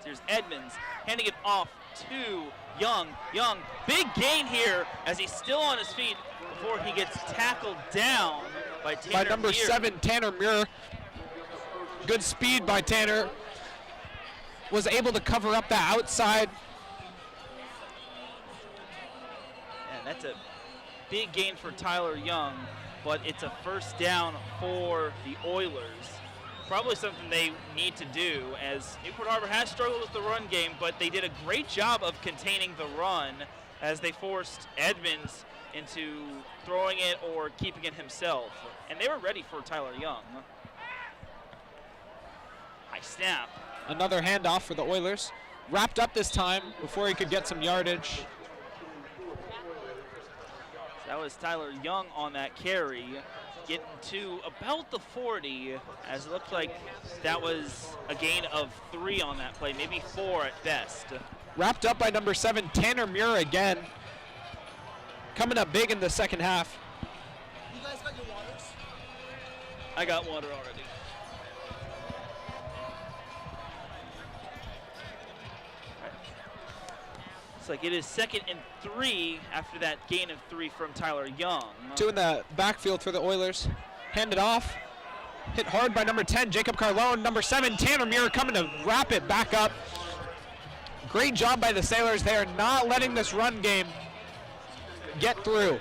Here's Edmonds handing it off to Young. Young, big gain here as he's still on his feet before he gets tackled down by Tanner By number Muir. 7, Tanner Muir. Good speed by Tanner. Was able to cover up the outside. And that's a big gain for Tyler Young, but it's a first down for the Oilers. Probably something they need to do, as Newport Harbor has struggled with the run game, but they did a great job of containing the run as they forced Edmonds into throwing it or keeping it himself. And they were ready for Tyler Young. High snap. Another handoff for the Oilers. Wrapped up this time before he could get some yardage. So that was Tyler Young on that carry, getting to about the 40, as it looked like that was a gain of 3 on that play, maybe 4 at best. Wrapped up by number 7, Tanner Muir again. Coming up big in the second half. You guys got your waters? I got water already. Looks like it is 2nd and 3 after that gain of 3 from Tyler Young. 2 in the backfield for the Oilers. Handed off. Hit hard by number 10, Jacob Carlone. Number 7, Tanner Muir coming to wrap it back up. Great job by the Sailors. They are not letting this run game get through.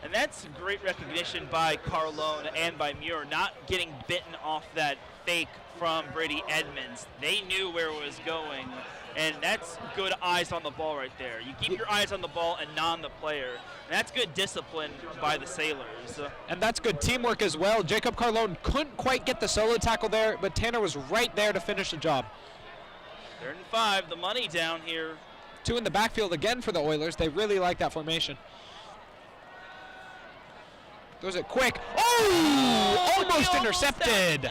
And that's great recognition by Carlone and by Muir, not getting bitten off that fake from Brady Edmonds. They knew where it was going, and that's good eyes on the ball right there. You keep your eyes on the ball and not on the player. And that's good discipline by the Sailors. And that's good teamwork as well. Jacob Carlone couldn't quite get the solo tackle there, but Tanner was right there to finish the job. 3rd and 5, the money down here. 2 in the backfield again for the Oilers. They really like that formation. Throws it quick. Oh! Almost intercepted.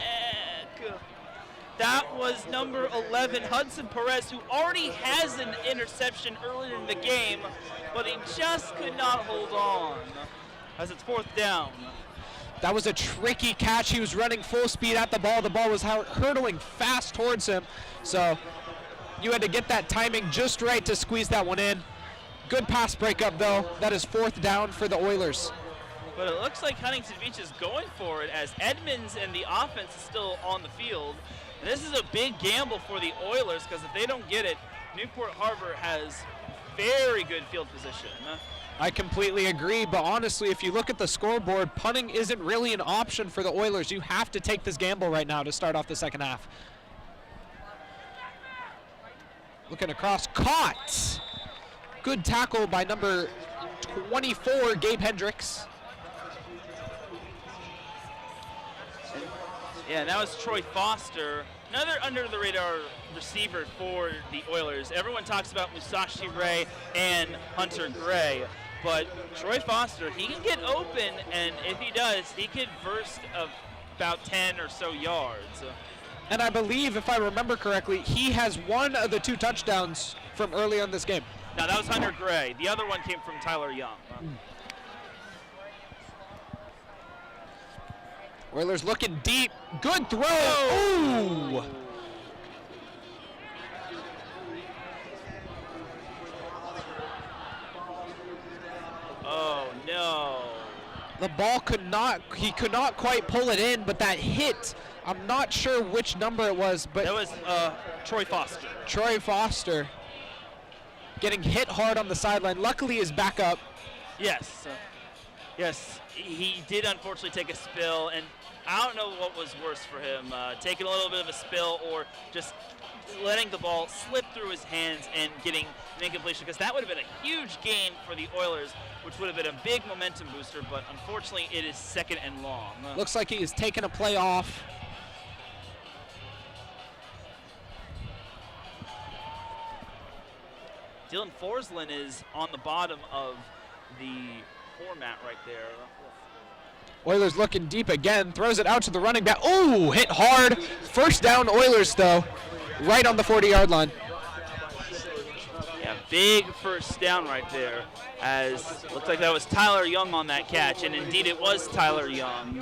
That was number 11, Hudson Perez, who already has an interception earlier in the game, but he just could not hold on as it's 4th down. That was a tricky catch. He was running full speed at the ball. The ball was hurtling fast towards him. So you had to get that timing just right to squeeze that one in. Good pass breakup, though. That is 4th down for the Oilers. But it looks like Huntington Beach is going for it as Edmonds and the offense is still on the field. And this is a big gamble for the Oilers because if they don't get it, Newport Harbor has very good field position. I completely agree, but honestly, if you look at the scoreboard, punting isn't really an option for the Oilers. You have to take this gamble right now to start off the second half. Looking across, caught! Good tackle by number 24, Gabe Hendricks. Yeah, and that was Troy Foster, another under-the-radar receiver for the Oilers. Everyone talks about Musashi Ray and Hunter Gray, but Troy Foster, he can get open, and if he does, he could burst of about 10 or so yards. And I believe, if I remember correctly, he has one of the 2 touchdowns from early on this game. No, that was Hunter Gray. The other one came from Tyler Young. Oilers looking deep. Good throw. Ooh. Oh, no. The ball could not quite pull it in, but that hit, I'm not sure which number it was, but that was Troy Foster. Troy Foster getting hit hard on the sideline. Luckily, is back up. Yes. Yes, he did unfortunately take a spill, and I don't know what was worse for him, taking a little bit of a spill or just letting the ball slip through his hands and getting an incompletion, because that would have been a huge gain for the Oilers, which would have been a big momentum booster, but unfortunately it is 2nd and long. Looks like he is taking a play off. Dylan Forsland is on the bottom of the format right there. Oilers looking deep again, throws it out to the running back. Ooh, hit hard. 1st down Oilers, though, right on the 40-yard line. Yeah, big 1st down right there, as looked like that was Tyler Young on that catch, and indeed it was Tyler Young,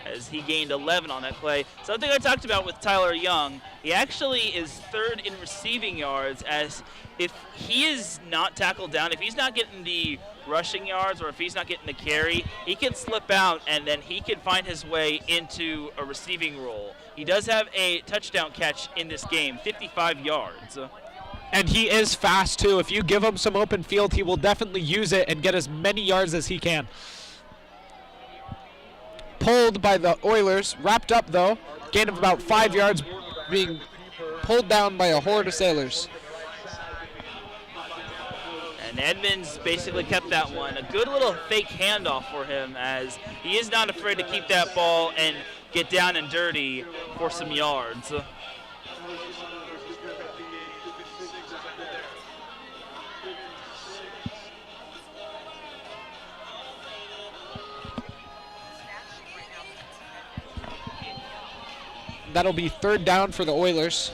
as he gained 11 on that play. Something I talked about with Tyler Young, he actually is 3rd in receiving yards, as if he is not tackled down, if he's not getting the rushing yards or if he's not getting the carry, he can slip out and then he can find his way into a receiving role. He does have a touchdown catch in this game, 55 yards. And he is fast, too. If you give him some open field, he will definitely use it and get as many yards as he can. Pulled by the Oilers, wrapped up, though. Gain of about 5 yards, being pulled down by a horde of sailors. And Edmonds basically kept that one. A good little fake handoff for him, as he is not afraid to keep that ball and get down and dirty for some yards. That'll be 3rd down for the Oilers.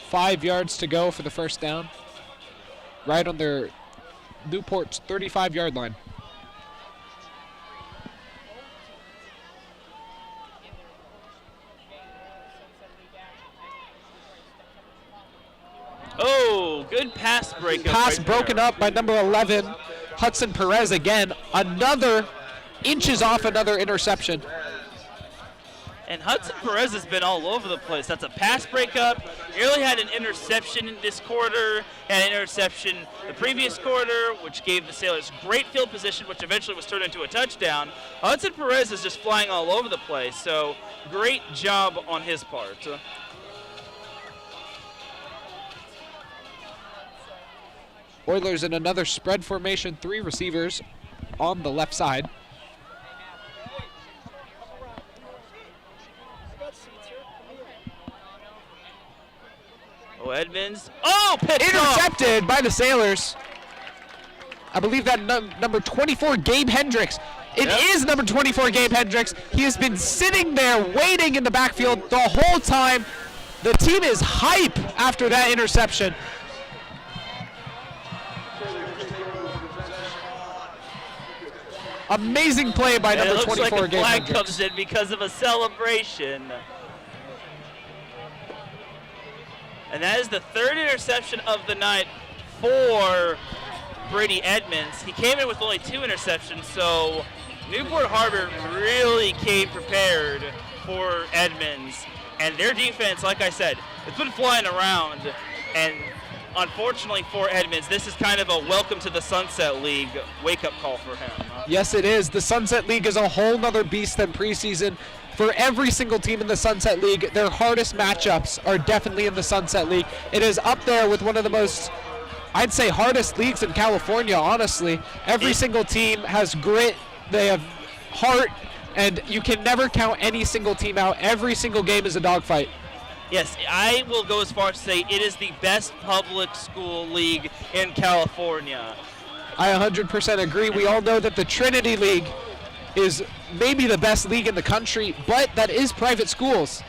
5 yards to go for the 1st down. Right on their Newport's 35-yard line. Oh, good pass breakup. Pass right broken there. up by number 11, Hudson Perez again. Another inches off another interception. And Hudson Perez has been all over the place. That's a pass breakup. Nearly had an interception in this quarter, had an interception the previous quarter, which gave the Sailors great field position, which eventually was turned into a touchdown. Hudson Perez is just flying all over the place, so great job on his part. Oilers in another spread formation, 3 receivers on the left side. Oh, Edmonds. Oh, picked Intercepted off. by the Sailors. I believe that number 24, Gabe Hendricks. It is number 24, Gabe Hendricks. He has been sitting there waiting in the backfield the whole time. The team is hype after that interception. Amazing play by number 24, Gabe Hendricks. It looks like a flag Hendricks. comes in because of a celebration. And that is the third interception of the night for Brady Edmonds. He came in with only 2 interceptions, so Newport Harbor really came prepared for Edmonds. And their defense, like I said, it's been flying around. And unfortunately for Edmonds, this is kind of a welcome to the Sunset League wake-up call for him. Yes, it is. The Sunset League is a whole nother beast than preseason. For every single team in the Sunset League, their hardest matchups are definitely in the Sunset League. It is up there with one of the most, I'd say, hardest leagues in California, honestly. Every single team has grit, they have heart, and you can never count any single team out. Every single game is a dogfight. Yes, I will go as far as to say it is the best public school league in California. I 100% agree. We all know that the Trinity League is maybe the best league in the country, but that is private schools.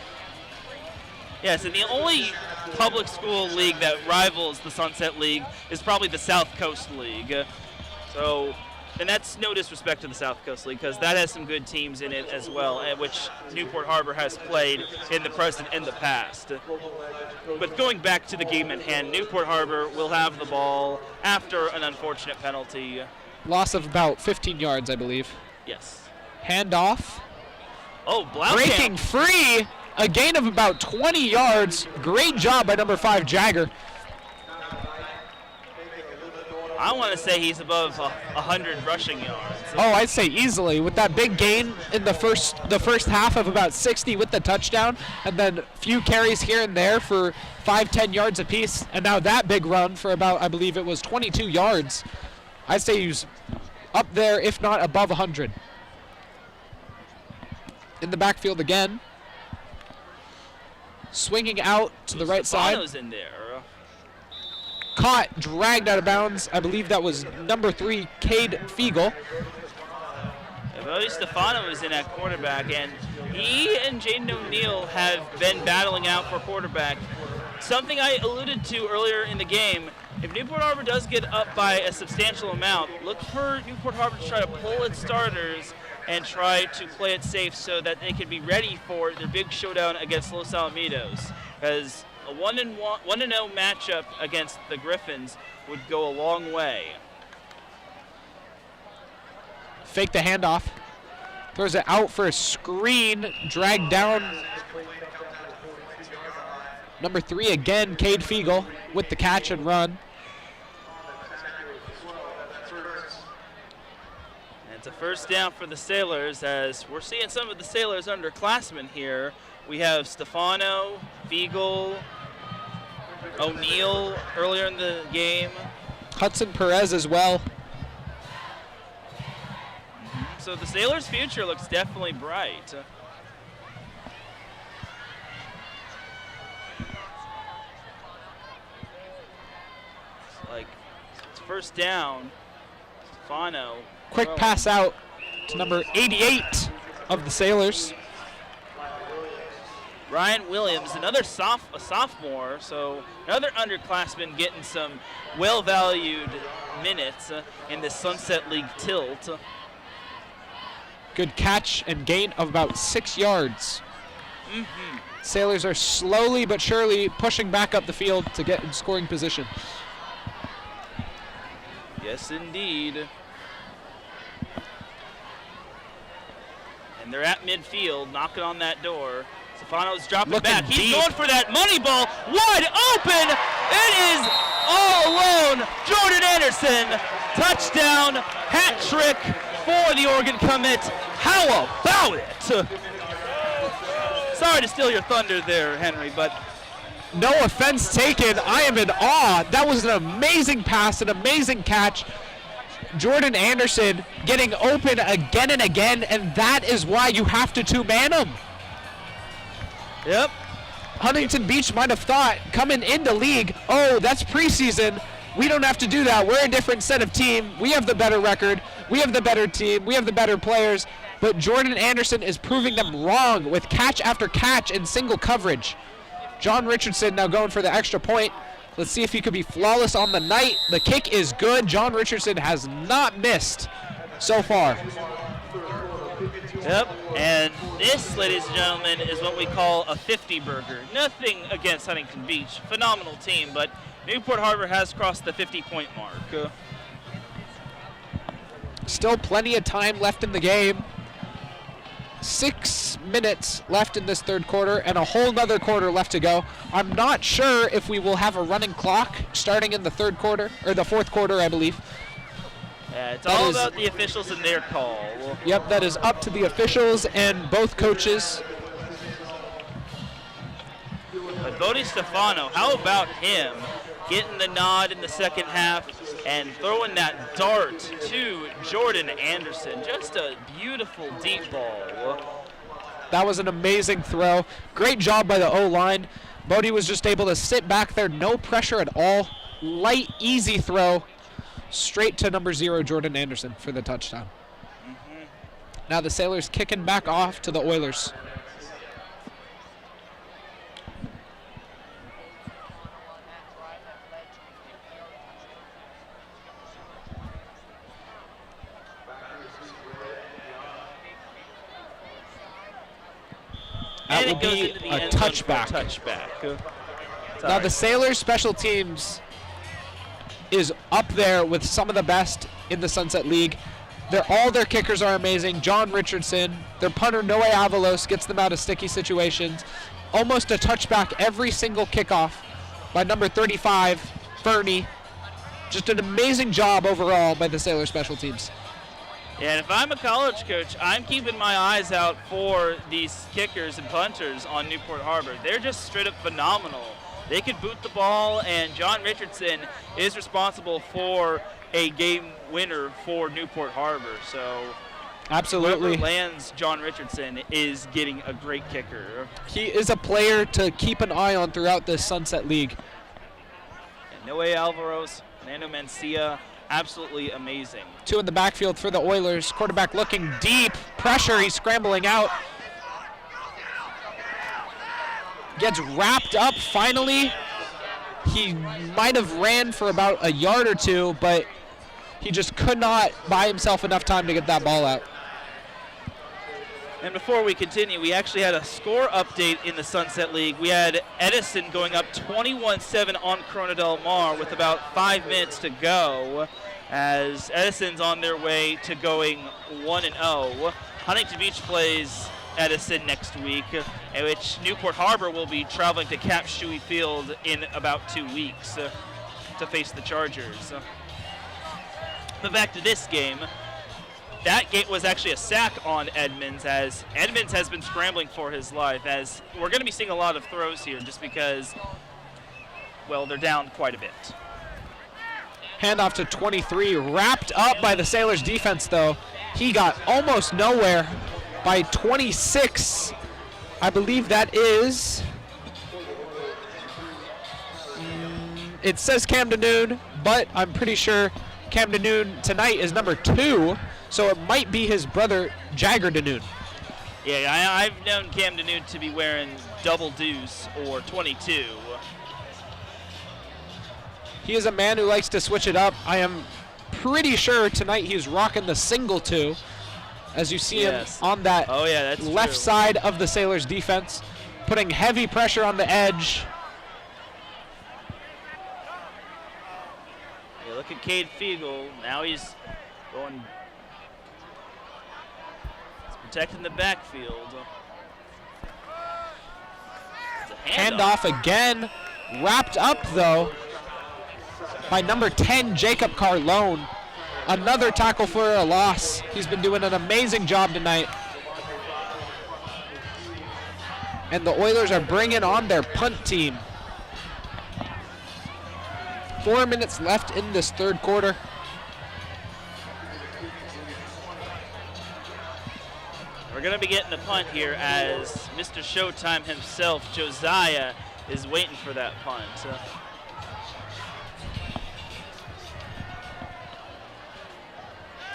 Yes, and the only public school league that rivals the Sunset League is probably the South Coast League. So, and that's no disrespect to the South Coast League, because that has some good teams in it as well, which Newport Harbor has played in the present and the past. But going back to the game at hand, Newport Harbor will have the ball after an unfortunate penalty. Loss of about 15 yards, I believe. Yes. Handoff. Oh, Blaukamp. Breaking free. A gain of about 20 yards. Great job by number 5, Jagger. I want to say he's above 100 rushing yards. Oh, I'd say easily. With that big gain in the first half of about 60 with the touchdown, and then a few carries here and there for 5-10 yards apiece, and now that big run for about, I believe it was 22 yards. I'd say he's up there, if not above 100. In the backfield again. Swinging out to the right side. Stefano's in there. Caught, dragged out of bounds. I believe that was number 3, Cade Fiegel. Bodie Stefano is in at quarterback, and he and Jaden O'Neill have been battling out for quarterback. Something I alluded to earlier in the game, if Newport Harbor does get up by a substantial amount, look for Newport Harbor to try to pull its starters and try to play it safe so that they can be ready for their big showdown against Los Alamitos. As a 1-0 matchup against the Griffins would go a long way. Fake the handoff. Throws it out for a screen. Dragged down. Number 3 again, Cade Fiegel with the catch and run. And it's a first down for the Sailors, as we're seeing some of the Sailors underclassmen here. We have Stefano, Fiegel, O'Neill earlier in the game. Hudson Perez as well. So the Sailors' future looks definitely bright. It's like it's first down. Stefano. Quick pass out to number 88 of the Sailors. Ryan Williams, another sophomore, so another underclassman getting some well-valued minutes in the Sunset League tilt. Good catch and gain of about 6 yards. Sailors are slowly but surely pushing back up the field to get in scoring position. Yes, indeed. And they're at midfield, knocking on that door. Stefano's dropping Looking back. He's deep. going for that money ball. Wide open. It is all alone. Jordan Anderson. Touchdown. Hat trick for the Oregon commit. How about it? Sorry to steal your thunder there, Henry, but No offense taken. I am in awe. That was an amazing pass, an amazing catch. Jordan Anderson getting open again and again, and that is why you have to two-man him. yep. Huntington Beach might have thought coming into league, oh, that's preseason. We don't have to do that. We're a different set of team. We have the better record. We have the better team. We have the better players. But Jordan Anderson is proving them wrong with catch after catch in single coverage. John Richardson now going for the extra point. Let's see if he could be flawless on the night. The kick is good. John Richardson has not missed so far. Yep, and this, ladies and gentlemen, is what we call a 50 burger. Nothing against Huntington Beach, phenomenal team, but Newport Harbor has crossed the 50-point mark. Still plenty of time left in the game. 6 minutes left in this third quarter and a whole nother quarter left to go. I'm not sure if we will have a running clock starting in the third quarter, or the fourth quarter, I believe. Yeah, it's all about the officials and their call. Yep, that is up to the officials and both coaches. But Bodie Stefano, how about him getting the nod in the second half and throwing that dart to Jordan Anderson? Just a beautiful deep ball. That was an amazing throw. Great job by the O-line. Bodie was just able to sit back there, no pressure at all. Light, easy throw. Straight to number 0, Jordan Anderson, for the touchdown. Now the Sailors kicking back off to the Oilers. That And will it goes be into the a end zone for a touchback. Now Sorry. the Sailors special teams is up there with some of the best in the Sunset League. All their kickers are amazing. John Richardson, their punter Noe Avalos gets them out of sticky situations. Almost a touchback every single kickoff by number 35, Fernie. Just an amazing job overall by the Sailor special teams. Yeah, and if I'm a college coach, I'm keeping my eyes out for these kickers and punters on Newport Harbor. They're just straight up phenomenal. They could boot the ball, and John Richardson is responsible for a game winner for Newport Harbor. So Absolutely. whoever lands John Richardson is getting a great kicker. He is a player to keep an eye on throughout this Sunset League. And Noe Alvaros, Nando Mencia, absolutely amazing. 2 in the backfield for the Oilers. Quarterback looking deep. Pressure, he's scrambling out. Gets wrapped up finally. He might have ran for about a yard or two, but he just could not buy himself enough time to get that ball out. And before we continue, we actually had a score update in the Sunset League. We had Edison going up 21-7 on Corona Del Mar with about 5 minutes to go, as Edison's on their way to going 1-0. Huntington Beach plays Edison next week, in which Newport Harbor will be traveling to Cap Shuey Field in about 2 weeks to face the Chargers. But back to this game. That gate was actually a sack on Edmonds, as Edmonds has been scrambling for his life, as we're going to be seeing a lot of throws here just because, well, they're down quite a bit. Handoff to 23, wrapped up by the Sailors defense though. He got almost nowhere by 26. I believe that is, it says Cam Danoon, but I'm pretty sure Cam Danoon tonight is number 2, so it might be his brother Jagger Danoon. Yeah, I've known Cam Danoon to be wearing double deuce or 22. He is a man who likes to switch it up. I am pretty sure tonight he's rocking the single 2, as you see him on that left side of the Sailors defense, putting heavy pressure on the edge. Yeah, look at Cade Fiegel. Now he's going, protecting the backfield. Handoff again, wrapped up though by number 10, Jacob Carlone. Another tackle for a loss. He's been doing an amazing job tonight. And the Oilers are bringing on their punt team. 4 minutes left in this third quarter. We're going to be getting the punt here as Mr. Showtime himself, Josiah, is waiting for that punt.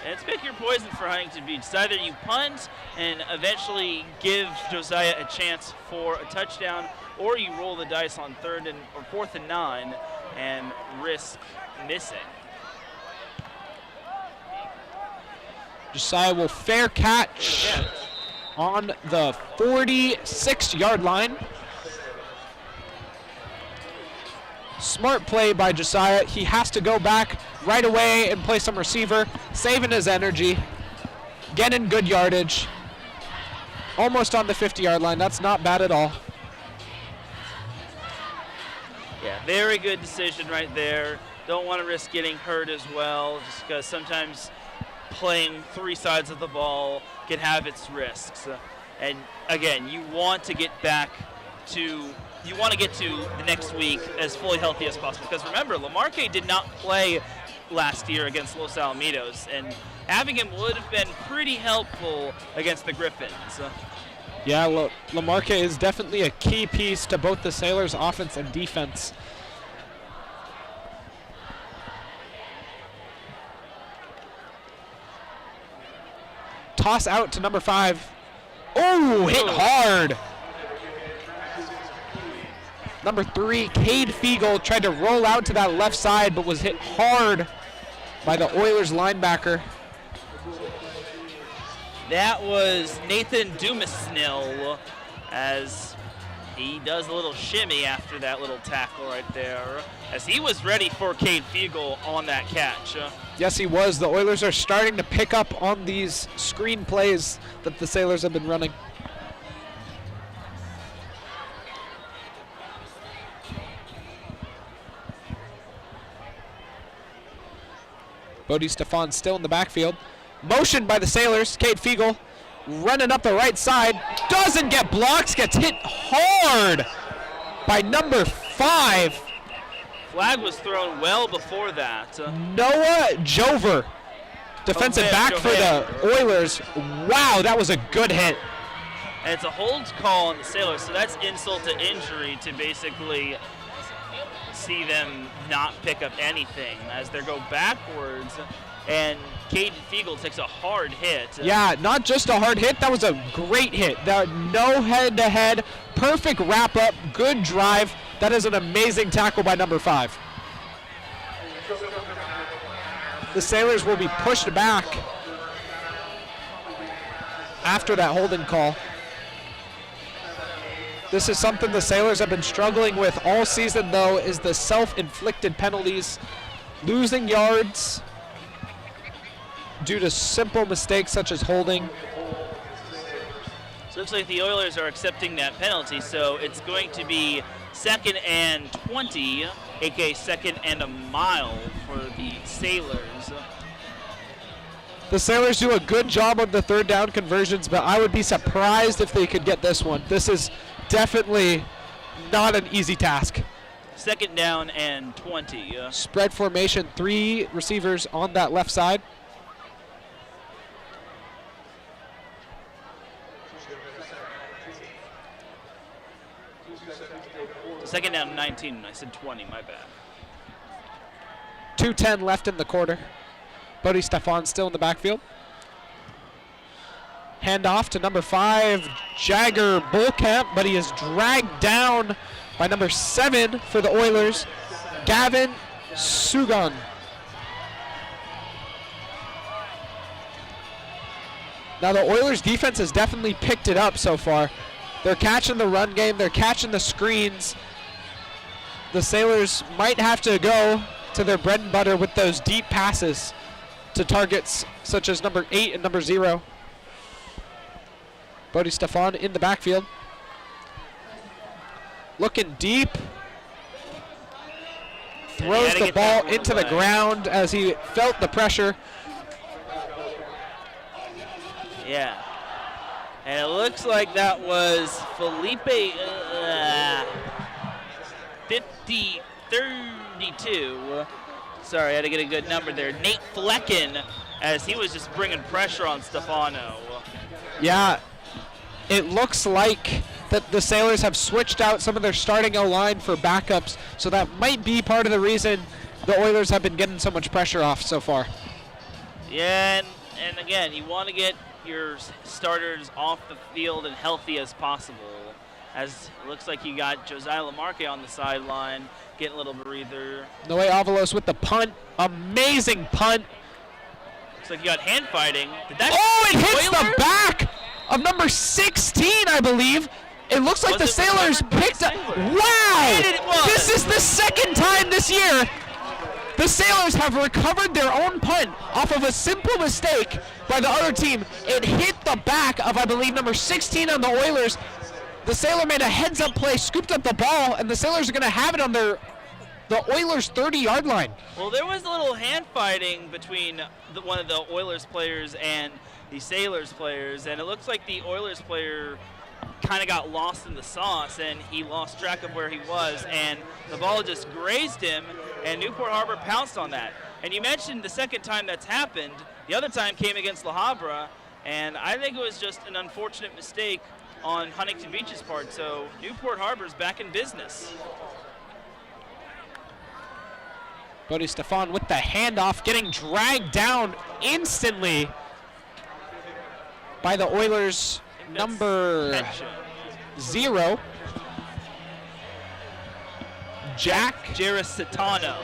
And it's pick your poison for Huntington Beach. It's either you punt and eventually give Josiah a chance for a touchdown, or you roll the dice on 4th and 9 and risk missing. Josiah will fair catch on the 46-yard line. Smart play by Josiah. He has to go back right away and play some receiver, saving his energy, getting good yardage. Almost on the 50-yard line. That's not bad at all. Yeah, very good decision right there. Don't want to risk getting hurt as well, just because sometimes playing three sides of the ball can have its risks. And again, you want to get to the next week as fully healthy as possible. Because remember, Lamarque did not play last year against Los Alamitos, and having him would have been pretty helpful against the Griffins. Yeah, Lamarque is definitely a key piece to both the Sailors' offense and defense. Toss out to number 5. Oh, hit hard. Number 3, Cade Fiegel, tried to roll out to that left side, but was hit hard by the Oilers linebacker. That was Nathan Dumasnil, as he does a little shimmy after that little tackle right there, as he was ready for Cade Fiegel on that catch. Yes, he was. The Oilers are starting to pick up on these screen plays that the Sailors have been running. Bodie Stefan still in the backfield. Motion by the Sailors. Cade Fiegel running up the right side. Doesn't get blocks. Gets hit hard by number 5. Flag was thrown well before that. Noah Jover, defensive back for the Oilers. Wow, that was a good hit. And it's a hold call on the Sailors, so that's insult to injury to basically see them not pick up anything as they go backwards, and Caden Fiegel takes a hard hit. Yeah, not just a hard hit, that was a great hit. No head-to-head, perfect wrap-up, good drive. That is an amazing tackle by number 5. The Sailors will be pushed back after that holding call. This is something the Sailors have been struggling with all season, though, is the self-inflicted penalties, losing yards due to simple mistakes such as holding. So it looks like the Oilers are accepting that penalty, so it's going to be 2nd and 20, aka 2nd and a mile for the Sailors. The Sailors do a good job on the third down conversions, but I would be surprised if they could get this one. This is definitely not an easy task. 2nd down and 20. Spread formation, 3 receivers on that left side. Second down 19. I said 20, my bad. 2:10 left in the quarter. Bodie Stefan still in the backfield. Hand off to number 5, Jagger Bullcamp, but he is dragged down by number 7 for the Oilers, Gavin Sugan. Now the Oilers defense has definitely picked it up so far. They're catching the run game, they're catching the screens. The Sailors might have to go to their bread and butter with those deep passes to targets such as number 8 and number 0. Bodie Stefan in the backfield. Looking deep. Throws the ball into the ground as he felt the pressure. Yeah. And it looks like that was Felipe 32. Sorry, I had to get a good number there. Nate Flecken, as he was just bringing pressure on Stefano. Yeah, it looks like that the Sailors have switched out some of their starting O-line for backups, so that might be part of the reason the Oilers have been getting so much pressure off so far. Yeah, and again, you want to get your starters off the field and healthy as possible. As it looks like you got Josiah Lamarque on the sideline, getting a little breather. Noé Avalos with the punt. Amazing punt. Looks like you got hand fighting. Did that Oh, it hits Oiler? the back of number 16, I believe. It looks like Was the it Sailors recovered by the picked up. Sailors? Wow! And it was. This is the second time this year the Sailors have recovered their own punt off of a simple mistake by the other team. It hit the back of, I believe, number 16 on the Oilers. The Sailor made a heads-up play, scooped up the ball, and the Sailors are going to have it on the Oilers' 30-yard line. Well, there was a little hand fighting between one of the Oilers players and the Sailors players, and it looks like the Oilers player kind of got lost in the sauce, and he lost track of where he was, and the ball just grazed him, and Newport Harbor pounced on that. And you mentioned the second time that's happened. The other time came against La Habra, and I think it was just an unfortunate mistake on Huntington Beach's part, so Newport Harbor's back in business. Bodie Stefan with the handoff, getting dragged down instantly by the Oilers' number Ketchum. 0, Jack. Gerasitano.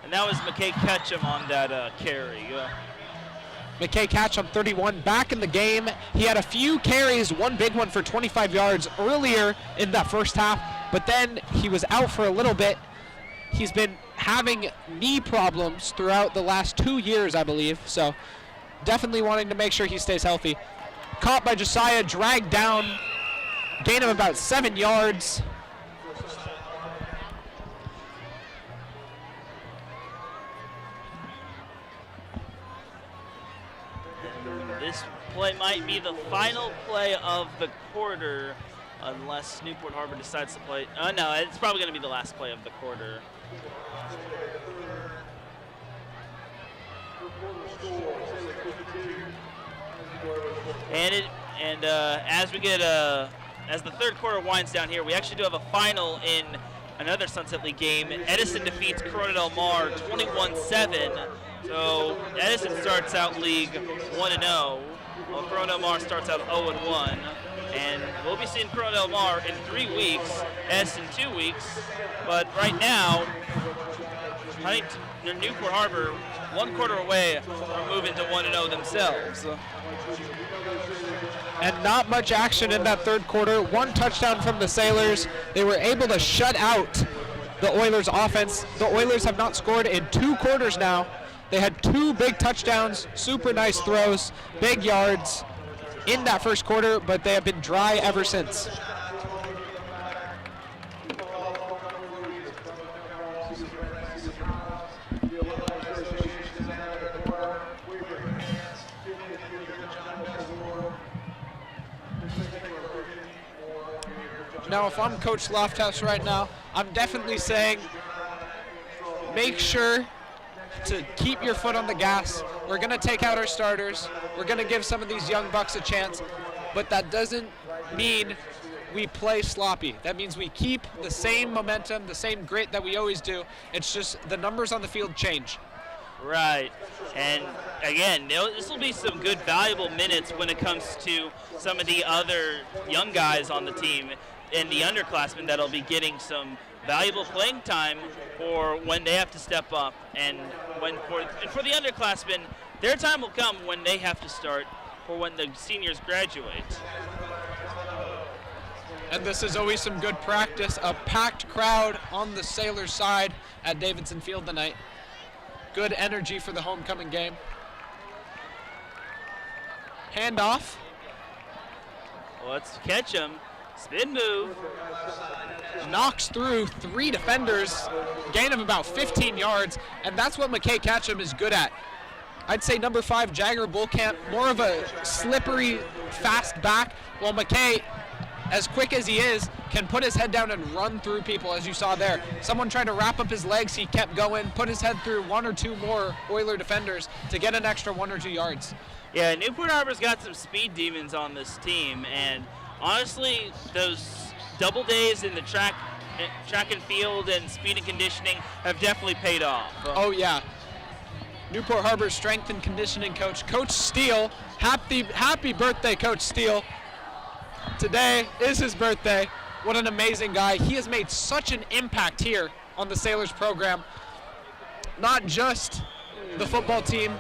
And that was McKay Ketchum on that carry. McKay Ketchum, 31, back in the game. He had a few carries, one big one for 25 yards earlier in that first half, but then he was out for a little bit. He's been having knee problems throughout the last 2 years, I believe, so definitely wanting to make sure he stays healthy. Caught by Josiah, dragged down, gain of about 7 yards. This play might be the final play of the quarter unless Newport Harbor decides to play. No, it's probably going to be the last play of the quarter. And as we get as the third quarter winds down here, we actually do have a final in another Sunset League game. Edison defeats Corona Del Mar 21-7. So Edison starts out league 1-0, while Corona Del Mar starts out 0-1. And we'll be seeing Corona Del Mar in 3 weeks, Edison 2 weeks. But right now, Newport Harbor 1 quarter away from moving to 1-0 themselves. And not much action in that third quarter. 1 touchdown from the Sailors. They were able to shut out the Oilers offense. The Oilers have not scored in 2 quarters now. They had 2 big touchdowns, super nice throws, big yards in that first quarter, but they have been dry ever since. Now, if I'm Coach Lofthouse right now, I'm definitely saying make sure to keep your foot on the gas. We're going to take out our starters. We're going to give some of these young bucks a chance, but that doesn't mean we play sloppy. That means we keep the same momentum, the same grit that we always do. It's just the numbers on the field change. Right, and again, this will be some good, valuable minutes when it comes to some of the other young guys on the team and the underclassmen that'll be getting some valuable playing time for when they have to step up, and for the underclassmen, their time will come when they have to start for when the seniors graduate. And this is always some good practice. A packed crowd on the Sailors side at Davidson Field tonight. Good energy for the homecoming game. Handoff. Let's catch him. Spin move. Knocks through 3 defenders, gain of about 15 yards, and that's what McKay Ketchum is good at. I'd say number 5, Jagger Bullcamp, more of a slippery, fast back, while McKay, as quick as he is, can put his head down and run through people, as you saw there. Someone tried to wrap up his legs, he kept going, put his head through 1 or 2 more Oiler defenders to get an extra 1 or 2 yards. Yeah, Newport Harbor's got some speed demons on this team, and honestly, those double days in the track and field and speed and conditioning have definitely paid off. Oh yeah. Newport Harbor's strength and conditioning coach, Coach Steele. Happy birthday, Coach Steele. Today is his birthday. What an amazing guy. He has made such an impact here on the Sailors program. not just the football team,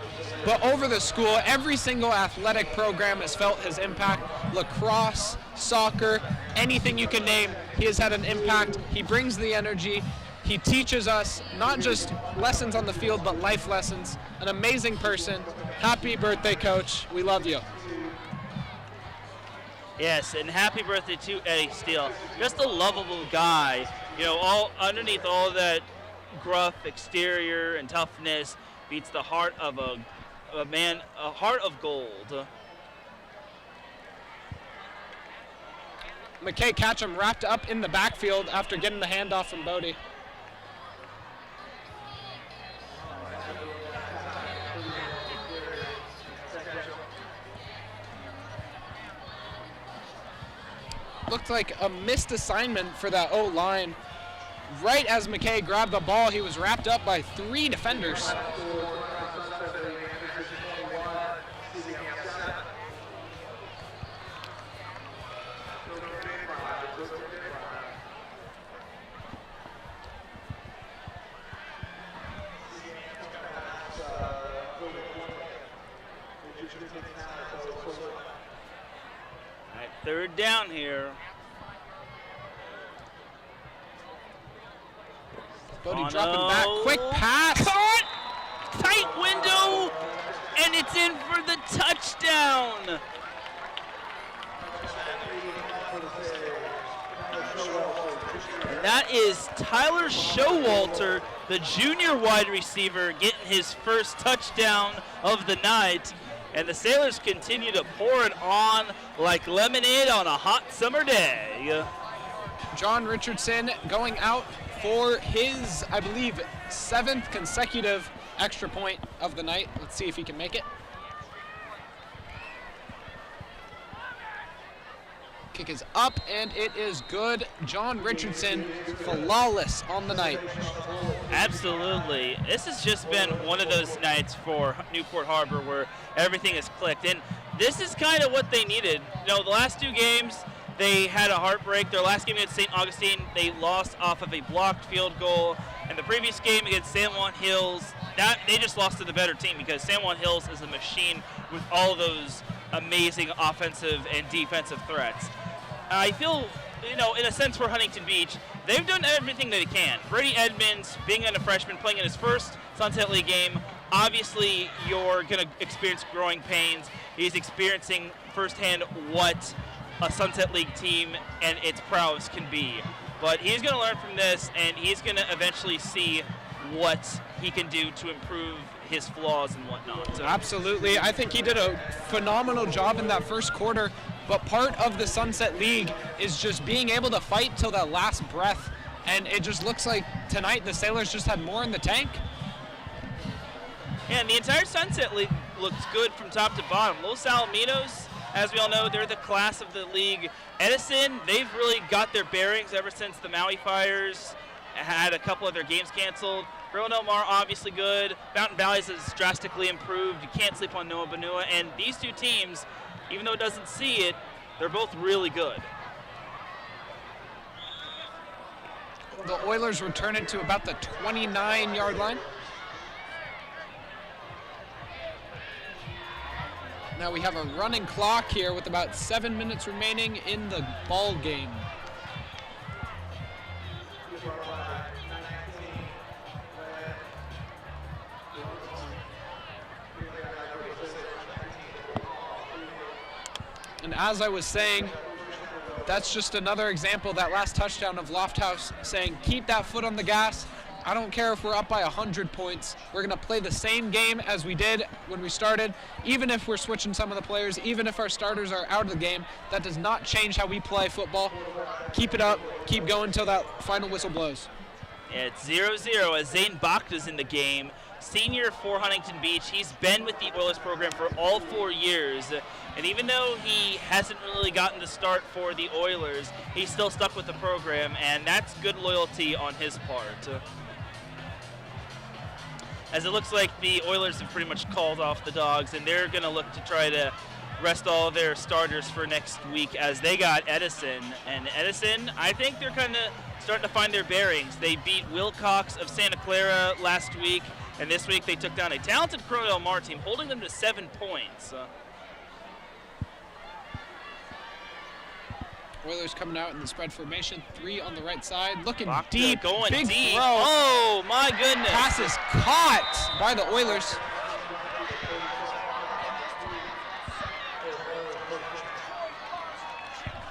but over the school. Every single athletic program has felt his impact. Lacrosse, soccer, anything you can name, he has had an impact. He brings the energy. He teaches us not just lessons on the field, but life lessons. An amazing person. Happy birthday, Coach. We love you. Yes, and happy birthday to Eddie Steele. Just a lovable guy. You know, all underneath all of that gruff exterior and toughness beats the heart of a man, a heart of gold. McKay Catchum wrapped up in the backfield after getting the handoff from Bodie. Looked like a missed assignment for that O-line. Right as McKay grabbed the ball, he was wrapped up by 3 defenders. Third down here. Bodie dropping back, quick pass. Caught! Tight window, and it's in for the touchdown. And that is Tyler Showalter, the junior wide receiver, getting his first touchdown of the night. And the Sailors continue to pour it on like lemonade on a hot summer day. John Richardson going out for his, I believe, 7th consecutive extra point of the night. Let's see if he can make it. Kick is up, and it is good. John Richardson, flawless on the night. Absolutely. This has just been one of those nights for Newport Harbor where everything has clicked. And this is kind of what they needed. You know, the last 2 games, they had a heartbreak. Their last game against St. Augustine, they lost off of a blocked field goal. And the previous game against San Juan Hills, they just lost to the better team because San Juan Hills is a machine with all those amazing offensive and defensive threats. I feel, you know, in a sense for Huntington Beach, they've done everything that they can. Brady Edmonds, being a freshman, playing in his first Sunset League game, obviously you're going to experience growing pains. He's experiencing firsthand what a Sunset League team and its prowess can be. But he's going to learn from this, and he's going to eventually see what he can do to improve his flaws and whatnot. So Absolutely. I think he did a phenomenal job in that first quarter, but part of the Sunset League is just being able to fight till that last breath, and it just looks like tonight the Sailors just had more in the tank. Yeah, and the entire Sunset League looks good from top to bottom. Los Alamitos, as we all know, they're the class of the league. Edison, they've really got their bearings ever since the Maui Fires had a couple of their games canceled. Rio Del Mar, obviously good. Mountain Valley's has drastically improved. You can't sleep on Noah Banua. And these 2 teams, even though it doesn't see it, they're both really good. The Oilers return it to about the 29-yard line. Now we have a running clock here with about 7 minutes remaining in the ball game. And as I was saying, that's just another example, that last touchdown of Lofthouse saying, keep that foot on the gas. I don't care if we're up by 100 points. We're going to play the same game as we did when we started. Even if we're switching some of the players, even if our starters are out of the game, that does not change how we play football. Keep it up. Keep going until that final whistle blows. Yeah, it's 0-0 as Zane Bakhta's in the game. Senior for Huntington Beach. He's been with the Oilers program for all 4 years. And even though he hasn't really gotten the start for the Oilers, he's still stuck with the program, and that's good loyalty on his part. As it looks like the Oilers have pretty much called off the Dogs, and they're going to look to try to rest all of their starters for next week as they got Edison. And Edison, I think they're kind of starting to find their bearings. They beat Wilcox of Santa Clara last week. And this week they took down a talented Crow Del Mar team, holding them to 7 points. Oilers coming out in the spread formation. 3 on the right side. Looking Bacta deep. going Big deep. throw. Oh, my goodness. Pass is caught by the Oilers.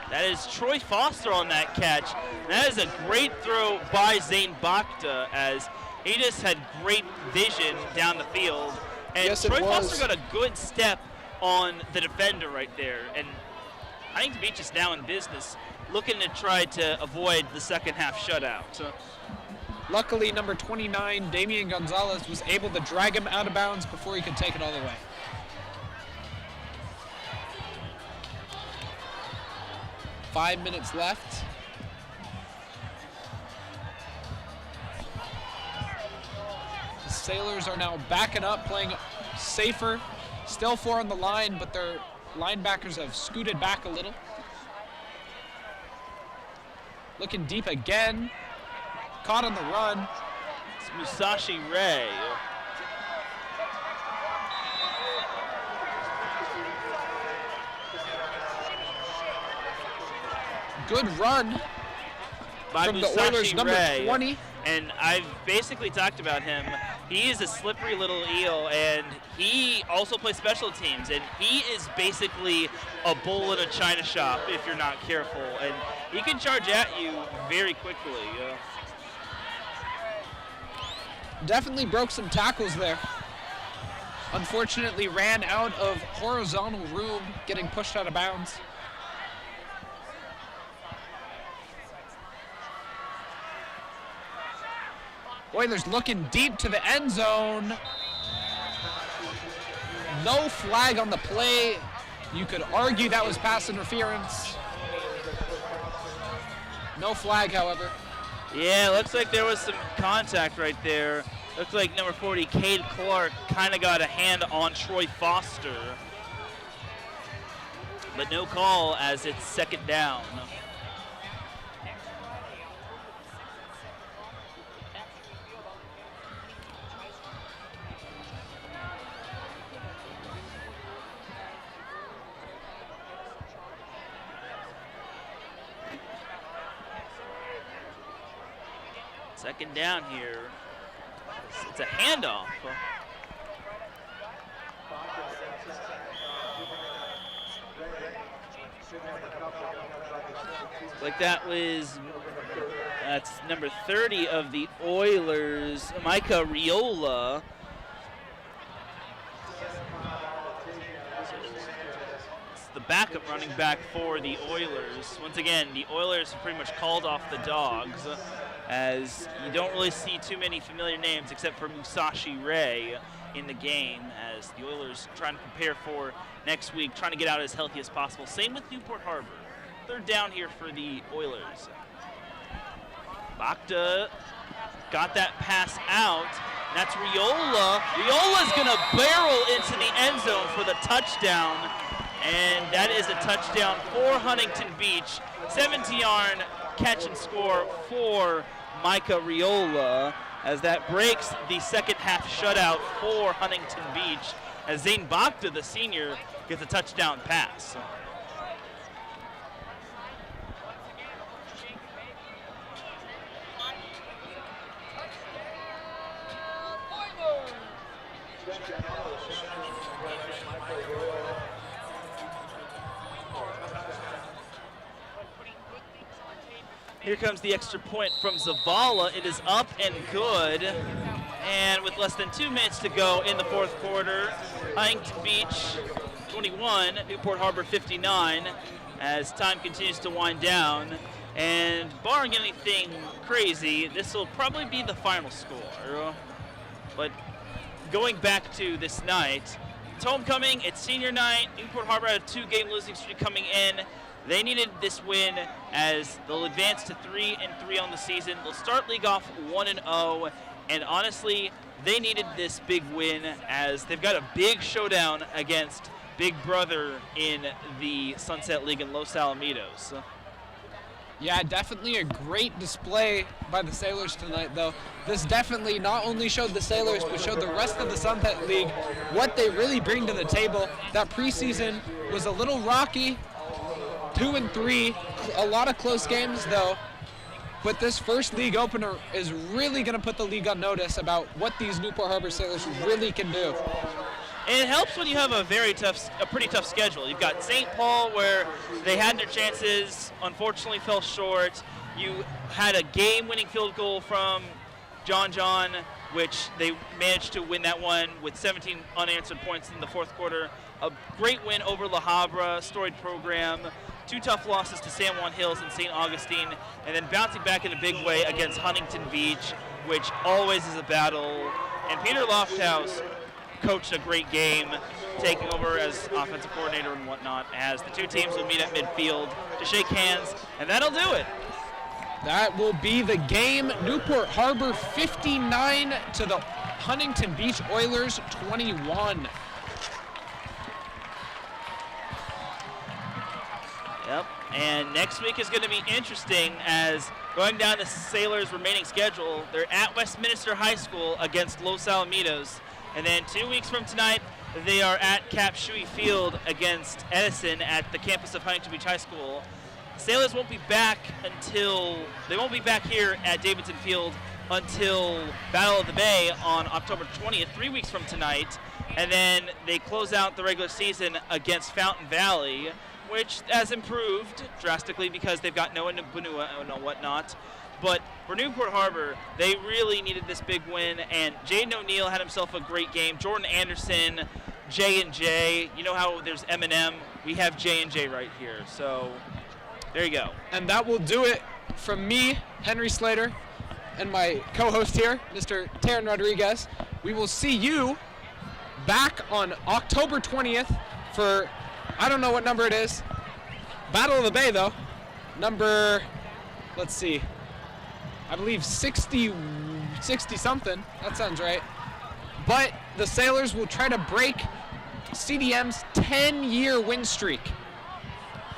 That is Troy Foster on that catch. That is a great throw by Zane Bacta, as he just had great vision down the field. And Yes, Troy it was. Foster got a good step on the defender right there. And Huntington Beach is now in business, looking to try to avoid the second half shutout. Luckily, number 29, Damian Gonzalez, was able to drag him out of bounds before he could take it all the way. Five minutes left. The Sailors are now backing up, playing safer. Still 4 on the line, but their linebackers have scooted back a little. Looking deep again. Caught on the run. It's Musashi Ray. Good run By from the Musashi Oilers' number Ray. 20. And I've basically talked about him. He is a slippery little eel, and he also plays special teams. And he is basically a bull in a china shop if you're not careful. And he can charge at you very quickly. Definitely broke some tackles there. Unfortunately, ran out of horizontal room, getting pushed out of bounds. Oilers looking deep to the end zone. No flag on the play. You could argue that was pass interference. No flag, however. Yeah, looks like there was some contact right there. Looks like number 40, Cade Clark, kind of got a hand on Troy Foster. But no call as it's second down. Second down here. It's a handoff. Like that's number 30 of the Oilers, Micah Riola. It's the backup running back for the Oilers. Once again, the Oilers have pretty much called off the Dogs, as you don't really see too many familiar names except for Musashi Ray in the game, as the Oilers trying to prepare for next week, trying to get out as healthy as possible. Same with Newport Harbor. Third down here for the Oilers. Bacta got that pass out. That's Riola. Riola's gonna barrel into the end zone for the touchdown. And that is a touchdown for Huntington Beach. 70-yard catch and score for Micah Riola, as that breaks the second half shutout for Huntington Beach, as Zane Bacta, the senior, gets a touchdown pass. Here comes the extra point from Zavala. It is up and good. And with less than 2 minutes to go in the fourth quarter, Huntington Beach 21, Newport Harbor 59, as time continues to wind down. And barring anything crazy, this will probably be the final score. But going back to this night, it's homecoming, it's senior night. Newport Harbor had a 2-game losing streak coming in. They needed this win, as they'll advance to 3-3 on the season. They'll start league off 1-0, and honestly, they needed this big win, as they've got a big showdown against Big Brother in the Sunset League in Los Alamitos. Yeah, definitely a great display by the Sailors tonight, though. This definitely not only showed the Sailors, but showed the rest of the Sunset League what they really bring to the table. That preseason was a little rocky, 2-3, a lot of close games, though. But this first league opener is really going to put the league on notice about what these Newport Harbor Sailors really can do. And it helps when you have a pretty tough schedule. You've got St. Paul, where they had their chances, unfortunately fell short. You had a game-winning field goal from John, which they managed to win that one with 17 unanswered points in the fourth quarter. A great win over La Habra, storied program. 2 tough losses to San Juan Hills and St. Augustine, and then bouncing back in a big way against Huntington Beach, which always is a battle. And Peter Lofthouse coached a great game, taking over as offensive coordinator and whatnot, as the two teams will meet at midfield to shake hands, and that'll do it. That will be the game. Newport Harbor 59 to the Huntington Beach Oilers 21. Yep, and next week is going to be interesting, as going down the Sailors' remaining schedule, they're at Westminster High School against Los Alamitos. And then 2 weeks from tonight, they are at Cap Shui Field against Edison at the campus of Huntington Beach High School. Sailors won't be back here at Davidson Field until Battle of the Bay on October 20th, 3 weeks from tonight. And then they close out the regular season against Fountain Valley, which has improved drastically because they've got Noah Nabunua and whatnot. But for Newport Harbor, they really needed this big win, and Jaden O'Neill had himself a great game. Jordan Anderson, J&J, you know how there's M&M, we have J&J right here. So there you go. And that will do it from me, Henry Slater, and my co-host here, Mr. Taryn Rodriguez. We will see you back on October 20th for, I don't know what number it is, Battle of the Bay though, number, let's see, I believe 60 something, that sounds right. But the Sailors will try to break CDM's 10-year win streak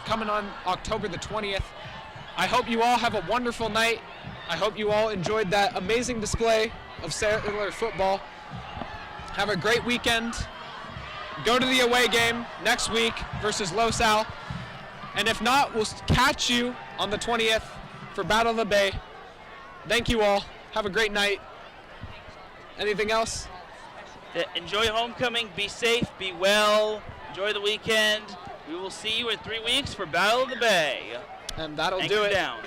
coming on October the 20th. I hope you all have a wonderful night. I hope you all enjoyed that amazing display of Sailor football. Have a great weekend. Go to the away game next week versus Los Al. And if not, we'll catch you on the 20th for Battle of the Bay. Thank you all. Have a great night. Anything else? Enjoy homecoming. Be safe. Be well. Enjoy the weekend. We will see you in 3 weeks for Battle of the Bay. And that'll Anchor do it. down.